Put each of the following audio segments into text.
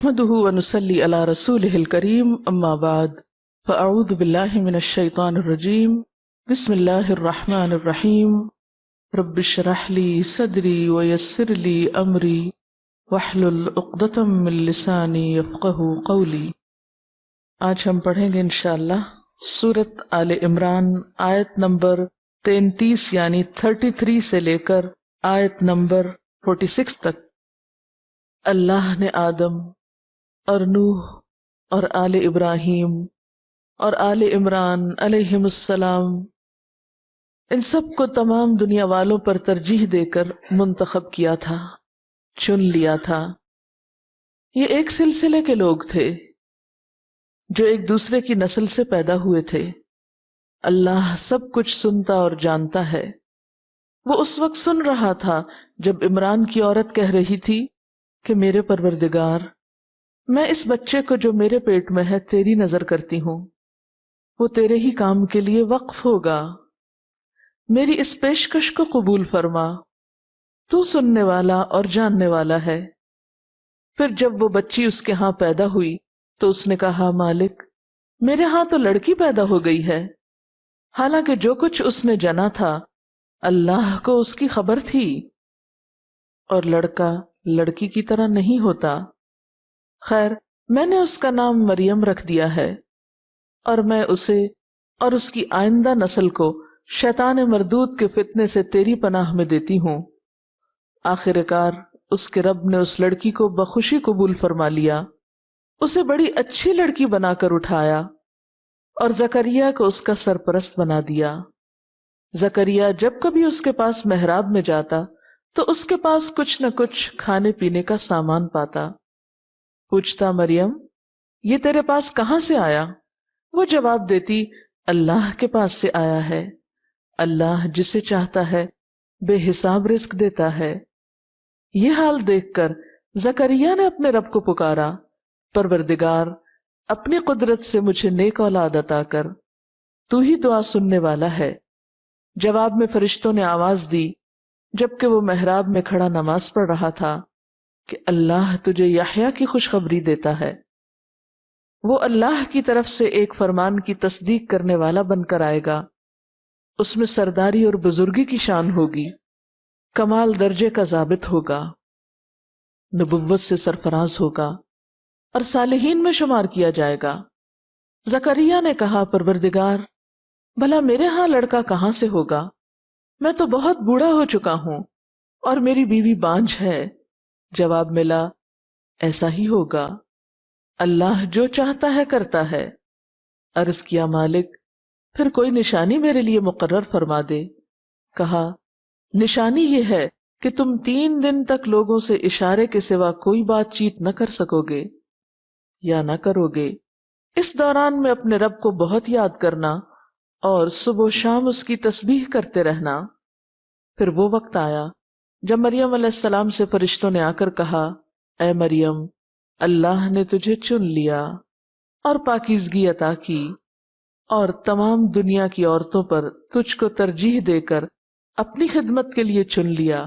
نحمده ونصلي على رسوله الكريم أما بعد فأعوذ بالله من الشيطان الرجيم بسم الله الرحمن الرحيم رب اشرح لي صدري ويسر لي أمري واحلل عقدة من لساني يفقهوا قولي۔ آج ہم پڑھیں گے انشاءاللہ سورۃ آل عمران آیت نمبر 33 یعنی 33 سے لے کر آیت نمبر 46 تک۔ اللہ نے آدم اور نوح اور آل ابراہیم اور آل عمران علیہم السلام ان سب کو تمام دنیا والوں پر ترجیح دے کر منتخب کیا تھا، چن لیا تھا۔ یہ ایک سلسلے کے لوگ تھے جو ایک دوسرے کی نسل سے پیدا ہوئے تھے۔ اللہ سب کچھ سنتا اور جانتا ہے۔ وہ اس وقت سن رہا تھا جب عمران کی عورت کہہ رہی تھی کہ میرے پروردگار، میں اس بچے کو جو میرے پیٹ میں ہے تیری نظر کرتی ہوں، وہ تیرے ہی کام کے لیے وقف ہوگا، میری اس پیشکش کو قبول فرما، تو سننے والا اور جاننے والا ہے۔ پھر جب وہ بچی اس کے ہاں پیدا ہوئی تو اس نے کہا، مالک میرے ہاں تو لڑکی پیدا ہو گئی ہے، حالانکہ جو کچھ اس نے جنا تھا اللہ کو اس کی خبر تھی، اور لڑکا لڑکی کی طرح نہیں ہوتا۔ خیر، میں نے اس کا نام مریم رکھ دیا ہے، اور میں اسے اور اس کی آئندہ نسل کو شیطان مردود کے فتنے سے تیری پناہ میں دیتی ہوں۔ آخر کار اس کے رب نے اس لڑکی کو بخوشی قبول فرما لیا، اسے بڑی اچھی لڑکی بنا کر اٹھایا اور زکریا کو اس کا سرپرست بنا دیا۔ زکریا جب کبھی اس کے پاس محراب میں جاتا تو اس کے پاس کچھ نہ کچھ کھانے پینے کا سامان پاتا۔ پوچھتا، مریم یہ تیرے پاس کہاں سے آیا؟ وہ جواب دیتی، اللہ کے پاس سے آیا ہے، اللہ جسے چاہتا ہے بے حساب رزق دیتا ہے۔ یہ حال دیکھ کر زکریا نے اپنے رب کو پکارا، پروردگار اپنی قدرت سے مجھے نیک اولاد عطا کر، تو ہی دعا سننے والا ہے۔ جواب میں فرشتوں نے آواز دی جبکہ وہ محراب میں کھڑا نماز پڑھ رہا تھا کہ اللہ تجھے یحییٰ کی خوشخبری دیتا ہے، وہ اللہ کی طرف سے ایک فرمان کی تصدیق کرنے والا بن کر آئے گا، اس میں سرداری اور بزرگی کی شان ہوگی، کمال درجے کا ضابط ہوگا، نبوت سے سرفراز ہوگا اور صالحین میں شمار کیا جائے گا۔ زکریا نے کہا، پروردگار بھلا میرے ہاں لڑکا کہاں سے ہوگا؟ میں تو بہت بوڑھا ہو چکا ہوں اور میری بیوی بانجھ ہے۔ جواب ملا، ایسا ہی ہوگا، اللہ جو چاہتا ہے کرتا ہے۔ عرض کیا، مالک پھر کوئی نشانی میرے لیے مقرر فرما دے۔ کہا، نشانی یہ ہے کہ تم 3 دن تک لوگوں سے اشارے کے سوا کوئی بات چیت نہ کر سکو گے یا نہ کرو گے۔ اس دوران میں اپنے رب کو بہت یاد کرنا اور صبح و شام اس کی تسبیح کرتے رہنا۔ پھر وہ وقت آیا جب مریم علیہ السلام سے فرشتوں نے آ کر کہا، اے مریم اللہ نے تجھے چن لیا اور پاکیزگی عطا کی اور تمام دنیا کی عورتوں پر تجھ کو ترجیح دے کر اپنی خدمت کے لیے چن لیا۔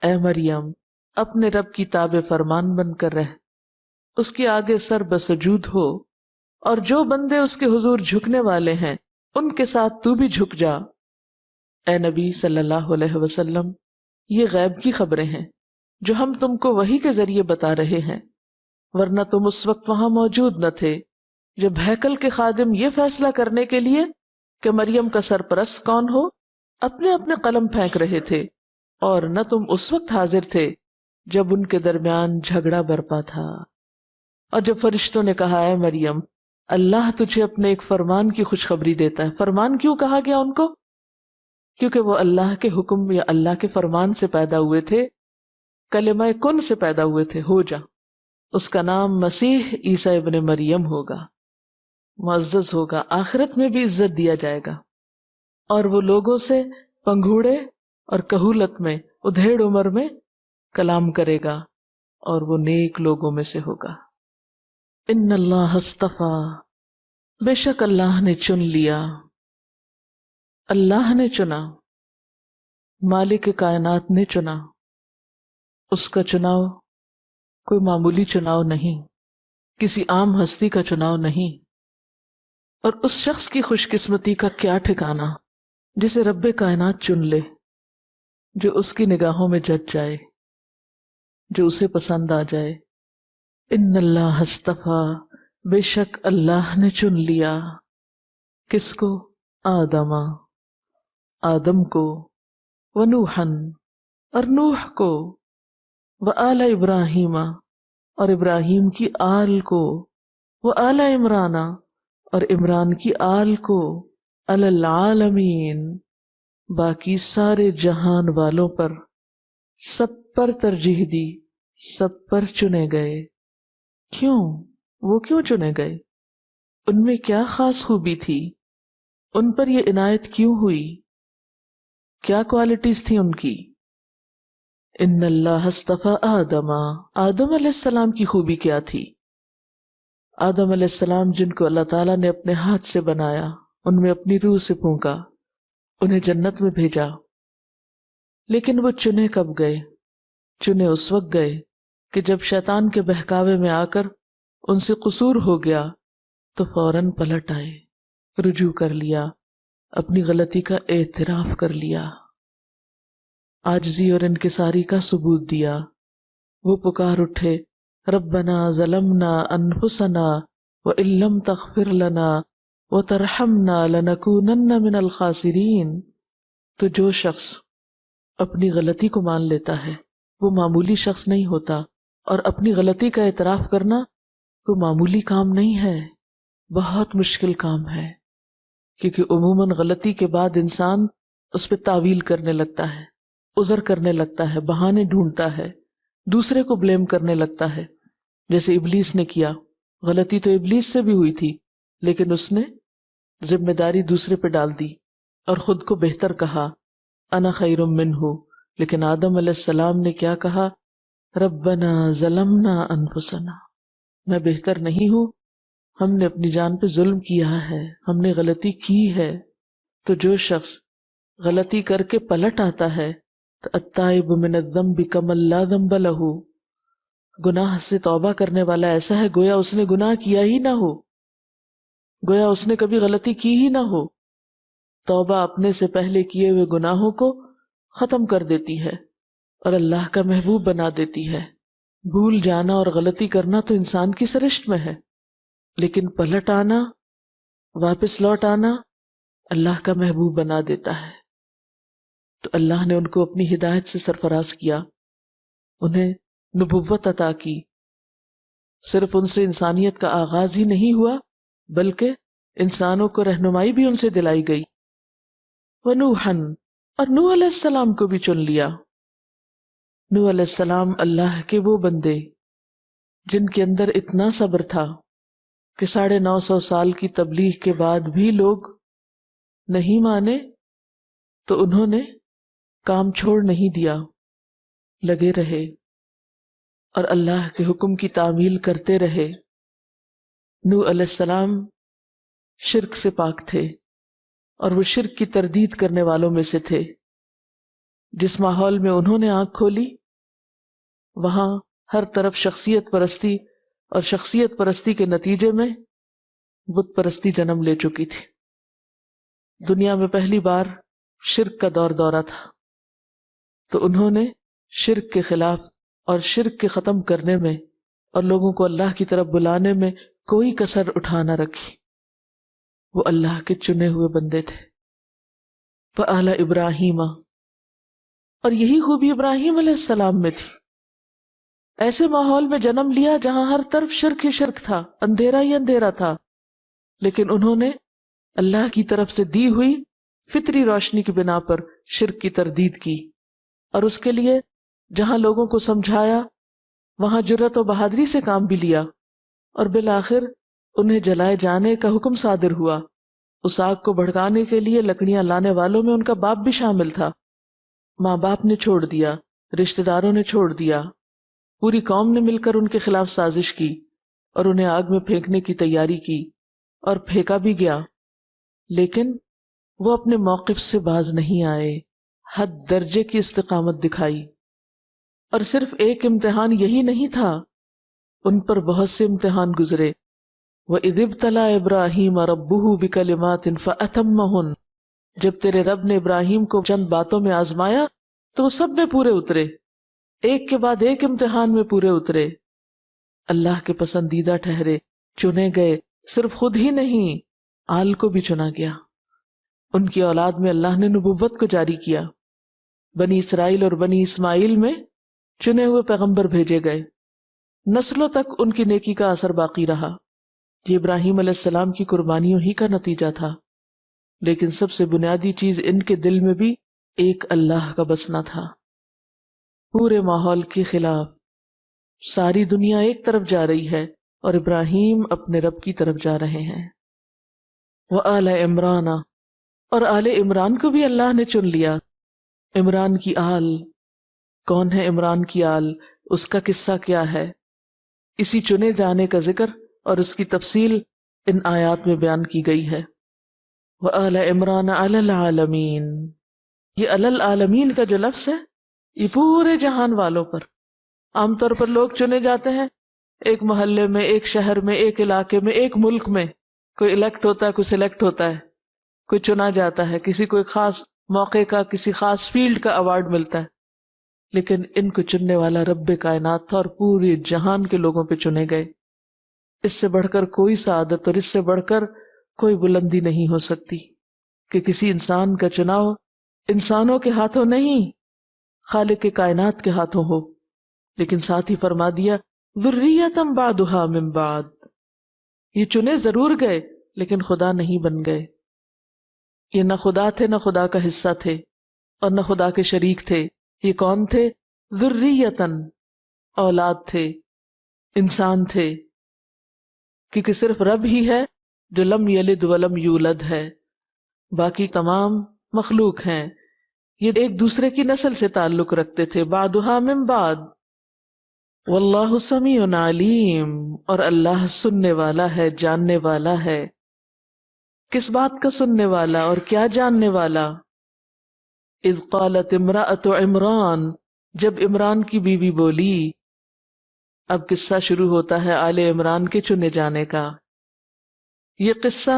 اے مریم اپنے رب کی تابع فرمان بن کر رہ، اس کے آگے سر بسجود ہو، اور جو بندے اس کے حضور جھکنے والے ہیں ان کے ساتھ تو بھی جھک جا۔ اے نبی صلی اللہ علیہ وسلم، یہ غیب کی خبریں ہیں جو ہم تم کو وحی کے ذریعے بتا رہے ہیں، ورنہ تم اس وقت وہاں موجود نہ تھے جب ہیکل کے خادم یہ فیصلہ کرنے کے لیے کہ مریم کا سرپرست کون ہو اپنے اپنے قلم پھینک رہے تھے، اور نہ تم اس وقت حاضر تھے جب ان کے درمیان جھگڑا برپا تھا۔ اور جب فرشتوں نے کہا، اے مریم اللہ تجھے اپنے ایک فرمان کی خوشخبری دیتا ہے۔ فرمان کیوں کہا گیا ان کو؟ کیونکہ وہ اللہ کے حکم یا اللہ کے فرمان سے پیدا ہوئے تھے، کلمہ کن سے پیدا ہوئے تھے، ہو جا۔ اس کا نام مسیح عیسیٰ ابن مریم ہوگا، معزز ہوگا، آخرت میں بھی عزت دیا جائے گا، اور وہ لوگوں سے پنگھوڑے اور کہولت میں ادھیڑ عمر میں کلام کرے گا، اور وہ نیک لوگوں میں سے ہوگا۔ ان اللہ اصطفیٰ، بے شک اللہ نے چن لیا، اللہ نے چنا، مالک کائنات نے چنا، اس کا چناؤ کوئی معمولی چناؤ نہیں، کسی عام ہستی کا چناؤ نہیں۔ اور اس شخص کی خوش قسمتی کا کیا ٹھکانہ جسے رب کائنات چن لے، جو اس کی نگاہوں میں جچ جائے، جو اسے پسند آ جائے۔ ان اللہ اصطفیٰ، بے شک اللہ نے چن لیا، کس کو؟ آدم کو، ونوحًا، اور نوح کو، وآل ابراہیم، اور ابراہیم کی آل کو، وآل عمران، اور عمران کی آل کو، علی العالمین، باقی سارے جہان والوں پر، سب پر ترجیح دی، سب پر چنے گئے۔ کیوں؟ وہ کیوں چنے گئے؟ ان میں کیا خاص خوبی تھی؟ ان پر یہ عنایت کیوں ہوئی؟ کیا کوالٹیز تھیں ان کی؟ ان اللہ اصطفیٰ آدم علیہ السلام کی خوبی کیا تھی؟ آدم علیہ السلام جن کو اللہ تعالیٰ نے اپنے ہاتھ سے بنایا، ان میں اپنی روح سے پھونکا، انہیں جنت میں بھیجا، لیکن وہ چنے کب گئے؟ چنے اس وقت گئے کہ جب شیطان کے بہکاوے میں آ کر ان سے قصور ہو گیا تو فوراً پلٹ آئے، رجوع کر لیا، اپنی غلطی کا اعتراف کر لیا، عاجزی اور انکساری کا ثبوت دیا۔ وہ پکار اٹھے، ربنا ظلمنا انفسنا وان لم تغفر لنا وترحمنا لنکونن من الخاسرین۔ تو جو شخص اپنی غلطی کو مان لیتا ہے وہ معمولی شخص نہیں ہوتا، اور اپنی غلطی کا اعتراف کرنا کوئی معمولی کام نہیں ہے، بہت مشکل کام ہے، کیونکہ عموماً غلطی کے بعد انسان اس پہ تعویل کرنے لگتا ہے، عذر کرنے لگتا ہے، بہانے ڈھونڈتا ہے، دوسرے کو بلیم کرنے لگتا ہے، جیسے ابلیس نے کیا۔ غلطی تو ابلیس سے بھی ہوئی تھی، لیکن اس نے ذمہ داری دوسرے پہ ڈال دی اور خود کو بہتر کہا، انا خیر منہ۔ لیکن آدم علیہ السلام نے کیا کہا؟ ربنا ظلمنا انفسنا، میں بہتر نہیں ہوں، ہم نے اپنی جان پہ ظلم کیا ہے، ہم نے غلطی کی ہے۔ تو جو شخص غلطی کر کے پلٹ آتا ہے تو التائب من الذنب کمن لا ذنب لہ، گناہ سے توبہ کرنے والا ایسا ہے گویا اس نے گناہ کیا ہی نہ ہو، گویا اس نے کبھی غلطی کی ہی نہ ہو۔ توبہ اپنے سے پہلے کیے ہوئے گناہوں کو ختم کر دیتی ہے اور اللہ کا محبوب بنا دیتی ہے۔ بھول جانا اور غلطی کرنا تو انسان کی سرشت میں ہے، لیکن پلٹ آنا، واپس لوٹ آنا اللہ کا محبوب بنا دیتا ہے۔ تو اللہ نے ان کو اپنی ہدایت سے سرفراز کیا، انہیں نبوت عطا کی۔ صرف ان سے انسانیت کا آغاز ہی نہیں ہوا بلکہ انسانوں کو رہنمائی بھی ان سے دلائی گئی۔ وَنُوحًا، اور نوح علیہ السلام کو بھی چن لیا۔ نوح علیہ السلام اللہ کے وہ بندے جن کے اندر اتنا صبر تھا کہ 950 سال کی تبلیغ کے بعد بھی لوگ نہیں مانے تو انہوں نے کام چھوڑ نہیں دیا، لگے رہے اور اللہ کے حکم کی تعمیل کرتے رہے۔ نوح علیہ السلام شرک سے پاک تھے اور وہ شرک کی تردید کرنے والوں میں سے تھے۔ جس ماحول میں انہوں نے آنکھ کھولی وہاں ہر طرف شخصیت پرستی، اور شخصیت پرستی کے نتیجے میں بت پرستی جنم لے چکی تھی۔ دنیا میں پہلی بار شرک کا دورہ تھا، تو انہوں نے شرک کے خلاف اور شرک کے ختم کرنے میں اور لوگوں کو اللہ کی طرف بلانے میں کوئی کسر اٹھا نہ رکھی۔ وہ اللہ کے چنے ہوئے بندے تھے۔ وآل ابراہیم، اور یہی خوبی ابراہیم علیہ السلام میں تھی۔ ایسے ماحول میں جنم لیا جہاں ہر طرف شرک ہی شرک تھا، اندھیرا ہی اندھیرا تھا، لیکن انہوں نے اللہ کی طرف سے دی ہوئی فطری روشنی کی بنا پر شرک کی تردید کی، اور اس کے لیے جہاں لوگوں کو سمجھایا وہاں جرأت و بہادری سے کام بھی لیا، اور بالآخر انہیں جلائے جانے کا حکم صادر ہوا۔ اس آگ کو بھڑکانے کے لیے لکڑیاں لانے والوں میں ان کا باپ بھی شامل تھا۔ ماں باپ نے چھوڑ دیا، رشتہ داروں نے چھوڑ دیا، پوری قوم نے مل کر ان کے خلاف سازش کی اور انہیں آگ میں پھینکنے کی تیاری کی، اور پھینکا بھی گیا، لیکن وہ اپنے موقف سے باز نہیں آئے، حد درجے کی استقامت دکھائی۔ اور صرف ایک امتحان یہی نہیں تھا ان پر بہت سے امتحان گزرے. وَإِذِ ابْتَلَىٰ إِبْرَاهِيمَ رَبُّهُ بِكَلِمَاتٍ فَأَتَمَّهُنَّ، جب تیرے رب نے ابراہیم کو چند باتوں میں آزمایا تو وہ سب میں پورے اترے، ایک کے بعد ایک امتحان میں پورے اترے. اللہ کے پسندیدہ ٹھہرے، چنے گئے. صرف خود ہی نہیں، آل کو بھی چنا گیا. ان کی اولاد میں اللہ نے نبوت کو جاری کیا. بنی اسرائیل اور بنی اسماعیل میں چنے ہوئے پیغمبر بھیجے گئے. نسلوں تک ان کی نیکی کا اثر باقی رہا. یہ ابراہیم علیہ السلام کی قربانیوں ہی کا نتیجہ تھا. لیکن سب سے بنیادی چیز ان کے دل میں بھی ایک اللہ کا بسنا تھا. پورے ماحول کے خلاف ساری دنیا ایک طرف جا رہی ہے اور ابراہیم اپنے رب کی طرف جا رہے ہیں. وآل عمران، اور آل عمران کو بھی اللہ نے چن لیا. عمران کی آل کون ہے؟ عمران کی آل، اس کا قصہ کیا ہے؟ اسی چنے جانے کا ذکر اور اس کی تفصیل ان آیات میں بیان کی گئی ہے. وآل عمران علی العالمین، یہ علی العالمین کا جو لفظ ہے یہ پورے جہان والوں پر. عام طور پر لوگ چنے جاتے ہیں ایک محلے میں، ایک شہر میں، ایک علاقے میں، ایک ملک میں. کوئی الیکٹ ہوتا ہے، کوئی سلیکٹ ہوتا ہے، کوئی چنا جاتا ہے، کسی کو ایک خاص موقع کا، کسی خاص فیلڈ کا ایوارڈ ملتا ہے. لیکن ان کو چننے والا رب کائنات تھا اور پورے جہان کے لوگوں پہ چنے گئے. اس سے بڑھ کر کوئی سعادت اور اس سے بڑھ کر کوئی بلندی نہیں ہو سکتی کہ کسی انسان کا چناؤ انسانوں کے ہاتھوں نہیں، خالق کے کائنات کے ہاتھوں ہو. لیکن ساتھ ہی فرما دیا ذریۃ بعضھا من بعض، یہ چنے ضرور گئے لیکن خدا نہیں بن گئے. یہ نہ خدا تھے، نہ خدا کا حصہ تھے، اور نہ خدا کے شریک تھے. یہ کون تھے؟ ذریۃً، اولاد تھے، انسان تھے. کیونکہ صرف رب ہی ہے جو لم یلد ولم یولد ہے، باقی تمام مخلوق ہیں. یہ ایک دوسرے کی نسل سے تعلق رکھتے تھے. بعضھا من بعض. واللہ سمیع علیم، اور اللہ سننے والا ہے، جاننے والا ہے. کس بات کا سننے والا اور کیا جاننے والا؟ اذ قالت امرأۃ عمران، جب عمران کی بیوی بولی. اب قصہ شروع ہوتا ہے آل عمران کے چنے جانے کا. یہ قصہ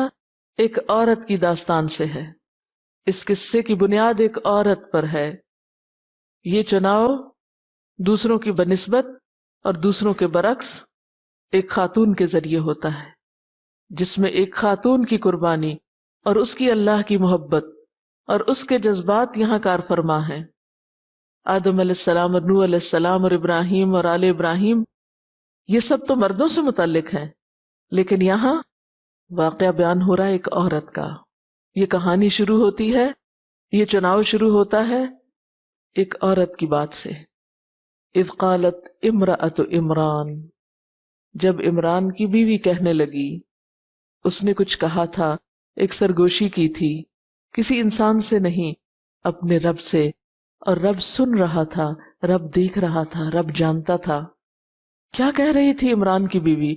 ایک عورت کی داستان سے ہے. اس قصے کی بنیاد ایک عورت پر ہے. یہ چناؤ دوسروں کی بنسبت اور دوسروں کے برعکس ایک خاتون کے ذریعے ہوتا ہے، جس میں ایک خاتون کی قربانی اور اس کی اللہ کی محبت اور اس کے جذبات یہاں کار فرما ہیں. آدم علیہ السلام اور نوح علیہ السلام اور ابراہیم اور آل ابراہیم، یہ سب تو مردوں سے متعلق ہیں، لیکن یہاں واقعہ بیان ہو رہا ہے ایک عورت کا. یہ کہانی شروع ہوتی ہے، یہ چناؤ شروع ہوتا ہے ایک عورت کی بات سے. اذ قالت امرأۃ عمران، جب عمران کی بیوی کہنے لگی. اس نے کچھ کہا تھا، ایک سرگوشی کی تھی، کسی انسان سے نہیں، اپنے رب سے. اور رب سن رہا تھا، رب دیکھ رہا تھا، رب جانتا تھا. کیا کہہ رہی تھی عمران کی بیوی؟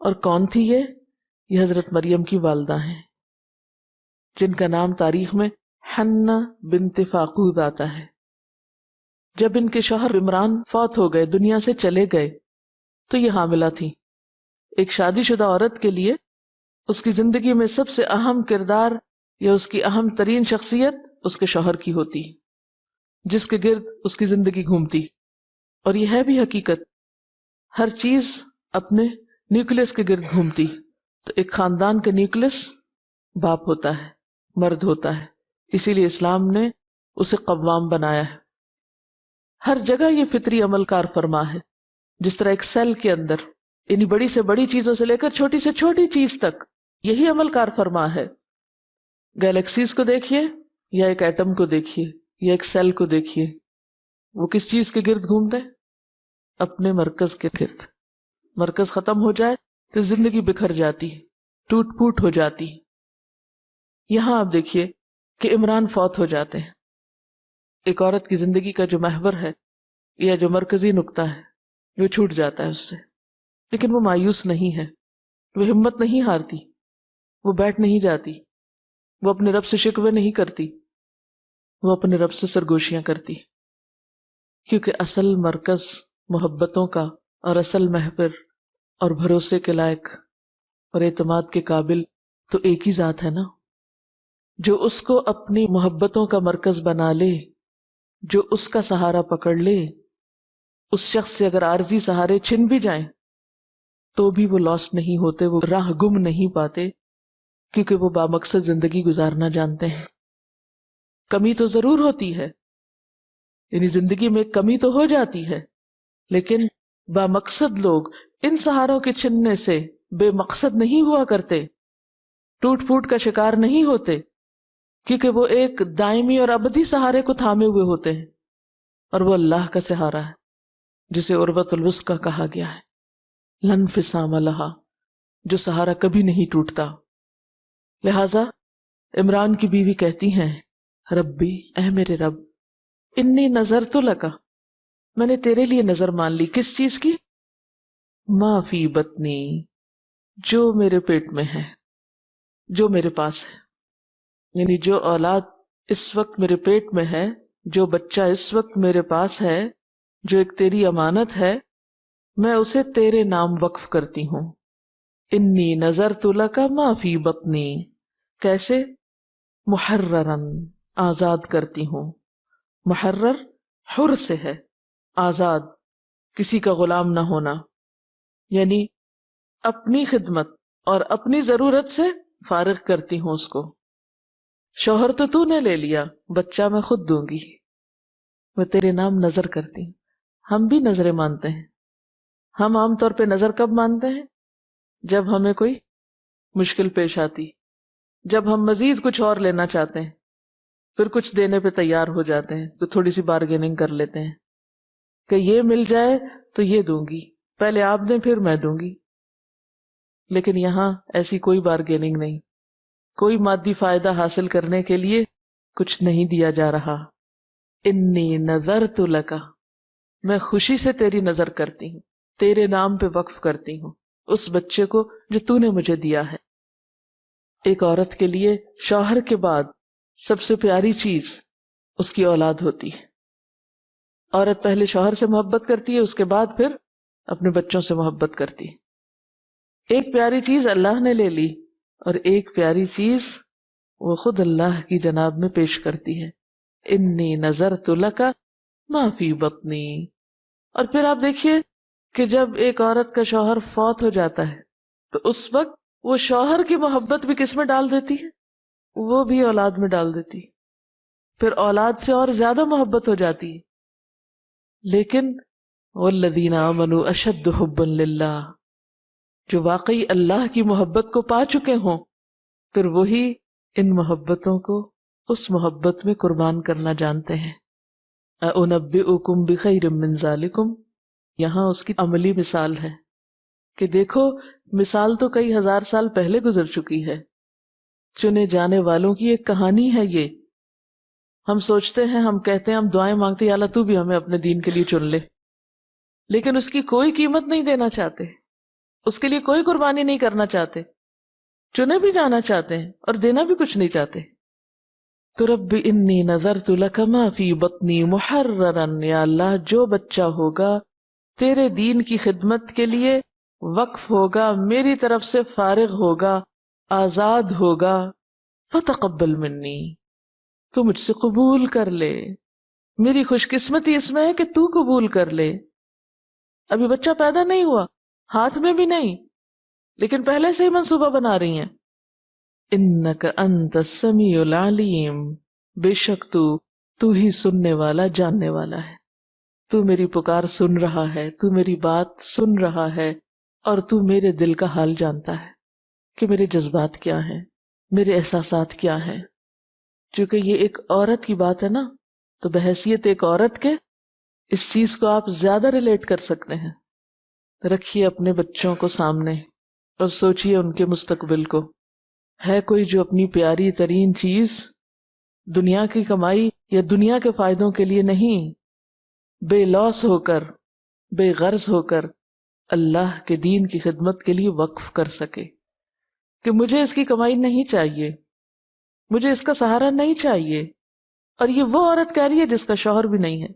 اور کون تھی یہ حضرت مریم کی والدہ ہیں، جن کا نام تاریخ میں حنہ بنت فاقود آتا ہے. جب ان کے شوہر عمران فوت ہو گئے، دنیا سے چلے گئے، تو یہ حاملہ تھی. ایک شادی شدہ عورت کے لیے اس کی زندگی میں سب سے اہم کردار یا اس کی اہم ترین شخصیت اس کے شوہر کی ہوتی، جس کے گرد اس کی زندگی گھومتی. اور یہ ہے بھی حقیقت، ہر چیز اپنے نیوکلس کے گرد گھومتی. تو ایک خاندان کا نیوکلس باپ ہوتا ہے، مرد ہوتا ہے. اسی لیے اسلام نے اسے قوام بنایا ہے. ہر جگہ یہ فطری عمل کار فرما ہے. جس طرح ایک سیل کے اندر یعنی بڑی سے بڑی چیزوں سے لے کر چھوٹی سے چھوٹی چیز تک یہی عمل کار فرما ہے. گیلیکسیز کو دیکھیے یا ایک ایٹم کو دیکھیے یا ایک سیل کو دیکھیے، وہ کس چیز کے گرد گھومتے؟ اپنے مرکز کے گرد. مرکز ختم ہو جائے تو زندگی بکھر جاتی، ٹوٹ پھوٹ ہو جاتی. یہاں آپ دیکھیے کہ عمران فوت ہو جاتے ہیں. ایک عورت کی زندگی کا جو محور ہے یا جو مرکزی نقطہ ہے وہ چھوٹ جاتا ہے اس سے. لیکن وہ مایوس نہیں ہے، وہ ہمت نہیں ہارتی، وہ بیٹھ نہیں جاتی، وہ اپنے رب سے شکوے نہیں کرتی، وہ اپنے رب سے سرگوشیاں کرتی. کیونکہ اصل مرکز محبتوں کا اور اصل محور اور بھروسے کے لائق اور اعتماد کے قابل تو ایک ہی ذات ہے نا، جو اس کو اپنی محبتوں کا مرکز بنا لے، جو اس کا سہارا پکڑ لے، اس شخص سے اگر عارضی سہارے چھن بھی جائیں تو بھی وہ لاسٹ نہیں ہوتے، وہ راہ گم نہیں پاتے، کیونکہ وہ بامقصد زندگی گزارنا جانتے ہیں۔ کمی تو ضرور ہوتی ہے، یعنی زندگی میں کمی تو ہو جاتی ہے، لیکن بامقصد لوگ ان سہاروں کے چھننے سے بے مقصد نہیں ہوا کرتے، ٹوٹ پھوٹ کا شکار نہیں ہوتے، کیونکہ وہ ایک دائمی اور ابدی سہارے کو تھامے ہوئے ہوتے ہیں، اور وہ اللہ کا سہارا ہے جسے عروۃ الوثقی کہا گیا ہے، لن انفصام لہا، جو سہارا کبھی نہیں ٹوٹتا۔ لہذا عمران کی بیوی کہتی ہیں، ربی، اے میرے رب، انی نظرت لک، میں نے تیرے لیے نظر مان لی، کس چیز کی؟ ما فی بطنی، جو میرے پیٹ میں ہے، جو میرے پاس ہے، یعنی جو اولاد اس وقت میرے پیٹ میں ہے، جو بچہ اس وقت میرے پاس ہے، جو ایک تیری امانت ہے، میں اسے تیرے نام وقف کرتی ہوں۔ انی نظرت لک ما فی بطنی، کیسے؟ محررن، آزاد کرتی ہوں۔ محرر حر سے ہے، آزاد، کسی کا غلام نہ ہونا، یعنی اپنی خدمت اور اپنی ضرورت سے فارغ کرتی ہوں اس کو۔ شوہر تو نے لے لیا، بچہ میں خود دوں گی، میں تیرے نام نظر کرتی ہوں۔ ہم بھی نظریں مانتے ہیں، ہم عام طور پہ نظر کب مانتے ہیں؟ جب ہمیں کوئی مشکل پیش آتی، جب ہم مزید کچھ اور لینا چاہتے ہیں، پھر کچھ دینے پہ تیار ہو جاتے ہیں تو تھوڑی سی بارگیننگ کر لیتے ہیں کہ یہ مل جائے تو یہ دوں گی، پہلے آپ دیں پھر میں دوں گی۔ لیکن یہاں ایسی کوئی بارگیننگ نہیں، کوئی مادی فائدہ حاصل کرنے کے لیے کچھ نہیں دیا جا رہا۔ انی نظرت لک، میں خوشی سے تیری نظر کرتی ہوں، تیرے نام پہ وقف کرتی ہوں اس بچے کو جو تو نے مجھے دیا ہے۔ ایک عورت کے لیے شوہر کے بعد سب سے پیاری چیز اس کی اولاد ہوتی ہے۔ عورت پہلے شوہر سے محبت کرتی ہے، اس کے بعد پھر اپنے بچوں سے محبت کرتی ہے۔ ایک پیاری چیز اللہ نے لے لی اور ایک پیاری چیز وہ خود اللہ کی جناب میں پیش کرتی ہے، انی نظرت لک ما فی بطنی۔ اور پھر آپ دیکھیے کہ جب ایک عورت کا شوہر فوت ہو جاتا ہے تو اس وقت وہ شوہر کی محبت بھی کس میں ڈال دیتی ہے؟ وہ بھی اولاد میں ڈال دیتی، پھر اولاد سے اور زیادہ محبت ہو جاتی ہے۔ لیکن والذین آمنوا اشد حبا للہ، جو واقعی اللہ کی محبت کو پا چکے ہوں، پھر وہی ان محبتوں کو اس محبت میں قربان کرنا جانتے ہیں۔ اُنبئکم بخیر من ذالکم، یہاں اس کی عملی مثال ہے کہ دیکھو، مثال تو کئی ہزار سال پہلے گزر چکی ہے، چنے جانے والوں کی ایک کہانی ہے یہ۔ ہم سوچتے ہیں، ہم کہتے ہیں، ہم دعائیں مانگتے ہیں، یا اللہ تو بھی ہمیں اپنے دین کے لیے چن لے، لیکن اس کی کوئی قیمت نہیں دینا چاہتے، اس کے لیے کوئی قربانی نہیں کرنا چاہتے، چنے بھی جانا چاہتے ہیں اور دینا بھی کچھ نہیں چاہتے۔ تو رب انی نظرت لک ما فی بطنی محررا، یا اللہ جو بچہ ہوگا تیرے دین کی خدمت کے لیے وقف ہوگا، میری طرف سے فارغ ہوگا، آزاد ہوگا، فتقبل منی، تو مجھ سے قبول کر لے۔ میری خوش قسمتی اس میں ہے کہ تو قبول کر لے۔ ابھی بچہ پیدا نہیں ہوا، ہاتھ میں بھی نہیں، لیکن پہلے سے ہی منصوبہ بنا رہی ہیں۔ انک انت السمیع العلیم، بے شک تو ہی سننے والا، جاننے والا ہے، تو میری پکار سن رہا ہے، تو میری بات سن رہا ہے، اور تو میرے دل کا حال جانتا ہے کہ میرے جذبات کیا ہیں، میرے احساسات کیا ہیں۔ چونکہ یہ ایک عورت کی بات ہے نا، تو بحیثیت ایک عورت کے اس چیز کو آپ زیادہ ریلیٹ کر سکتے ہیں۔ رکھیے اپنے بچوں کو سامنے اور سوچئے ان کے مستقبل کو۔ ہے کوئی جو اپنی پیاری ترین چیز دنیا کی کمائی یا دنیا کے فائدوں کے لیے نہیں، بے لوث ہو کر، بے غرض ہو کر اللہ کے دین کی خدمت کے لیے وقف کر سکے کہ مجھے اس کی کمائی نہیں چاہیے، مجھے اس کا سہارا نہیں چاہیے؟ اور یہ وہ عورت کہہ رہی ہے جس کا شوہر بھی نہیں ہے۔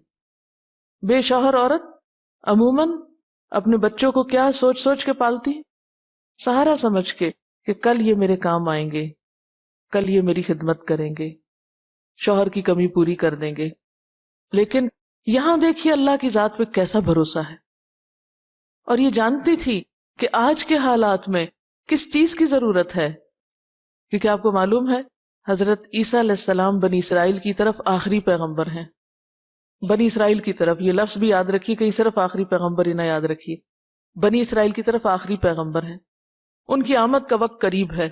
بے شوہر عورت عموماً اپنے بچوں کو کیا سوچ سوچ کے پالتی؟ سہارا سمجھ کے کہ کل یہ میرے کام آئیں گے، کل یہ میری خدمت کریں گے، شوہر کی کمی پوری کر دیں گے. لیکن یہاں دیکھیے اللہ کی ذات پہ کیسا بھروسہ ہے. اور یہ جانتی تھی کہ آج کے حالات میں کس چیز کی ضرورت ہے، کیونکہ آپ کو معلوم ہے حضرت عیسیٰ علیہ السلام بنی اسرائیل کی طرف آخری پیغمبر ہیں. بنی اسرائیل کی طرف، یہ لفظ بھی یاد رکھیے، کہیں صرف آخری پیغمبر ہی نہ یاد رکھیے. بنی اسرائیل کی طرف آخری پیغمبر ہیں. ان کی آمد کا وقت قریب ہے.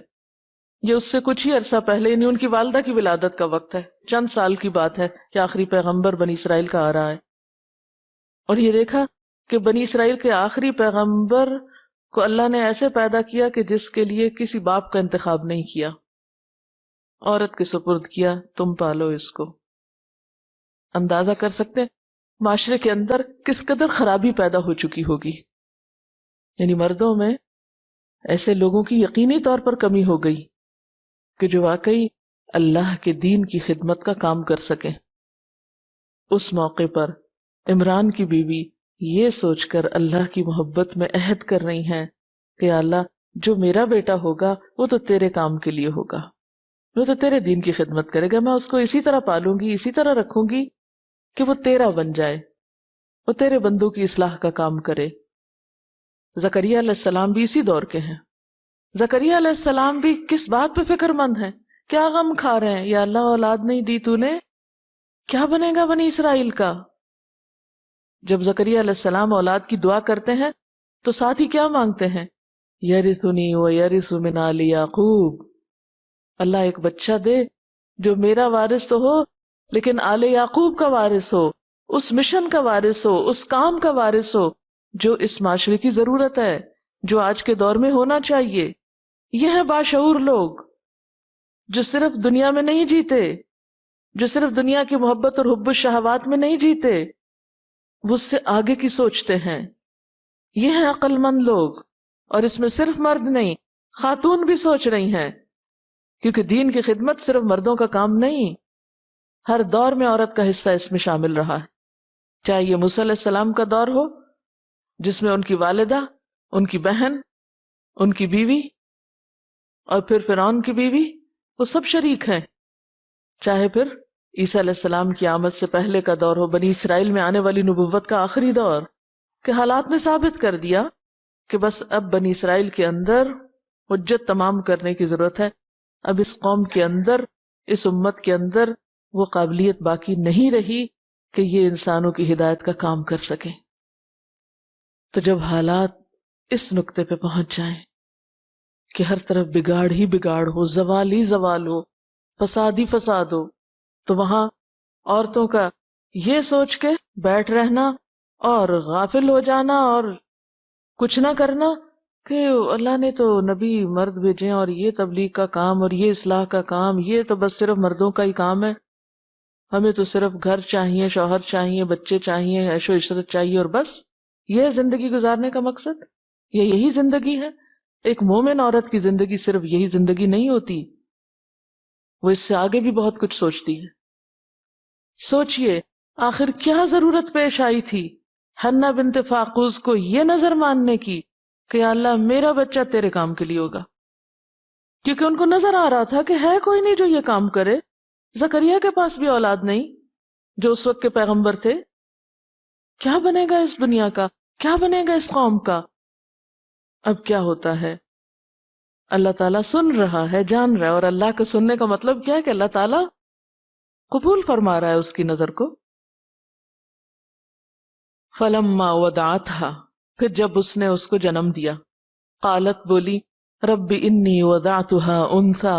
یہ اس سے کچھ ہی عرصہ پہلے، یعنی ان کی والدہ کی ولادت کا وقت ہے، چند سال کی بات ہے کہ آخری پیغمبر بنی اسرائیل کا آ رہا ہے. اور یہ دیکھا کہ بنی اسرائیل کے آخری پیغمبر کو اللہ نے ایسے پیدا کیا کہ جس کے لیے کسی باپ کا انتخاب نہیں کیا، عورت کے سپرد کیا، تم پالو اس کو. اندازہ کر سکتے ہیں معاشرے کے اندر کس قدر خرابی پیدا ہو چکی ہوگی. یعنی مردوں میں ایسے لوگوں کی یقینی طور پر کمی ہو گئی کہ جو واقعی اللہ کے دین کی خدمت کا کام کر سکیں. اس موقع پر عمران کی بیوی یہ سوچ کر اللہ کی محبت میں عہد کر رہی ہیں کہ اللہ جو میرا بیٹا ہوگا وہ تو تیرے کام کے لیے ہوگا، وہ تو تیرے دین کی خدمت کرے گا، میں اس کو اسی طرح پالوں گی، اسی طرح رکھوں گی کہ وہ تیرا بن جائے، وہ تیرے بندوں کی اصلاح کا کام کرے. زکریا علیہ السلام بھی اسی دور کے ہیں. زکریا علیہ السلام بھی کس بات پہ فکر مند ہیں؟ کیا غم کھا رہے ہیں؟ یا اللہ اولاد نہیں دی تو نے، کیا بنے گا بنی اسرائیل کا؟ جب زکریا علیہ السلام اولاد کی دعا کرتے ہیں تو ساتھ ہی کیا مانگتے ہیں؟ یرثنی و یرث من آل یعقوب، اللہ ایک بچہ دے جو میرا وارث تو ہو لیکن آل یعقوب کا وارث ہو، اس مشن کا وارث ہو، اس کام کا وارث ہو جو اس معاشرے کی ضرورت ہے، جو آج کے دور میں ہونا چاہیے. یہ ہیں باشعور لوگ جو صرف دنیا میں نہیں جیتے، جو صرف دنیا کی محبت اور حب الشہوات میں نہیں جیتے، وہ اس سے آگے کی سوچتے ہیں. یہ ہیں عقل مند لوگ. اور اس میں صرف مرد نہیں، خاتون بھی سوچ رہی ہیں، کیونکہ دین کی خدمت صرف مردوں کا کام نہیں، ہر دور میں عورت کا حصہ اس میں شامل رہا ہے. چاہے یہ موسیٰ علیہ السلام کا دور ہو جس میں ان کی والدہ، ان کی بہن، ان کی بیوی اور پھر فرعون کی بیوی، وہ سب شریک ہیں. چاہے پھر عیسیٰ علیہ السلام کی آمد سے پہلے کا دور ہو، بنی اسرائیل میں آنے والی نبوت کا آخری دور، کہ حالات نے ثابت کر دیا کہ بس اب بنی اسرائیل کے اندر حجت تمام کرنے کی ضرورت ہے. اب اس قوم کے اندر، اس امت کے اندر وہ قابلیت باقی نہیں رہی کہ یہ انسانوں کی ہدایت کا کام کر سکیں. تو جب حالات اس نقطے پہ پہنچ جائیں کہ ہر طرف بگاڑ ہی بگاڑ ہو، زوال ہی زوال ہو، فساد ہی فساد ہو، تو وہاں عورتوں کا یہ سوچ کے بیٹھ رہنا اور غافل ہو جانا اور کچھ نہ کرنا کہ اللہ نے تو نبی مرد بھیجے اور یہ تبلیغ کا کام اور یہ اصلاح کا کام، یہ تو بس صرف مردوں کا ہی کام ہے، ہمیں تو صرف گھر چاہیے، شوہر چاہیے، بچے چاہیے، عیش و عشرت چاہیے، اور بس یہ زندگی گزارنے کا مقصد، یہ یہی زندگی ہے. ایک مومن عورت کی زندگی صرف یہی زندگی نہیں ہوتی، وہ اس سے آگے بھی بہت کچھ سوچتی ہے. سوچئے آخر کیا ضرورت پیش آئی تھی حنہ بنت فاقوس کو یہ نظر ماننے کی کہ یا اللہ میرا بچہ تیرے کام کے لیے ہوگا، کیونکہ ان کو نظر آ رہا تھا کہ ہے کوئی نہیں جو یہ کام کرے. زکریا کے پاس بھی اولاد نہیں جو اس وقت کے پیغمبر تھے. کیا بنے گا اس دنیا کا، کیا بنے گا اس قوم کا؟ اب کیا ہوتا ہے، اللہ تعالیٰ سن رہا ہے، جان رہا ہے، اور اللہ کا سننے کا مطلب کیا ہے کہ اللہ تعالیٰ قبول فرما رہا ہے اس کی نظر کو. فلما وضعتها، پھر جب اس نے اس کو جنم دیا، قالت بولی رب انی وضعتها انثى،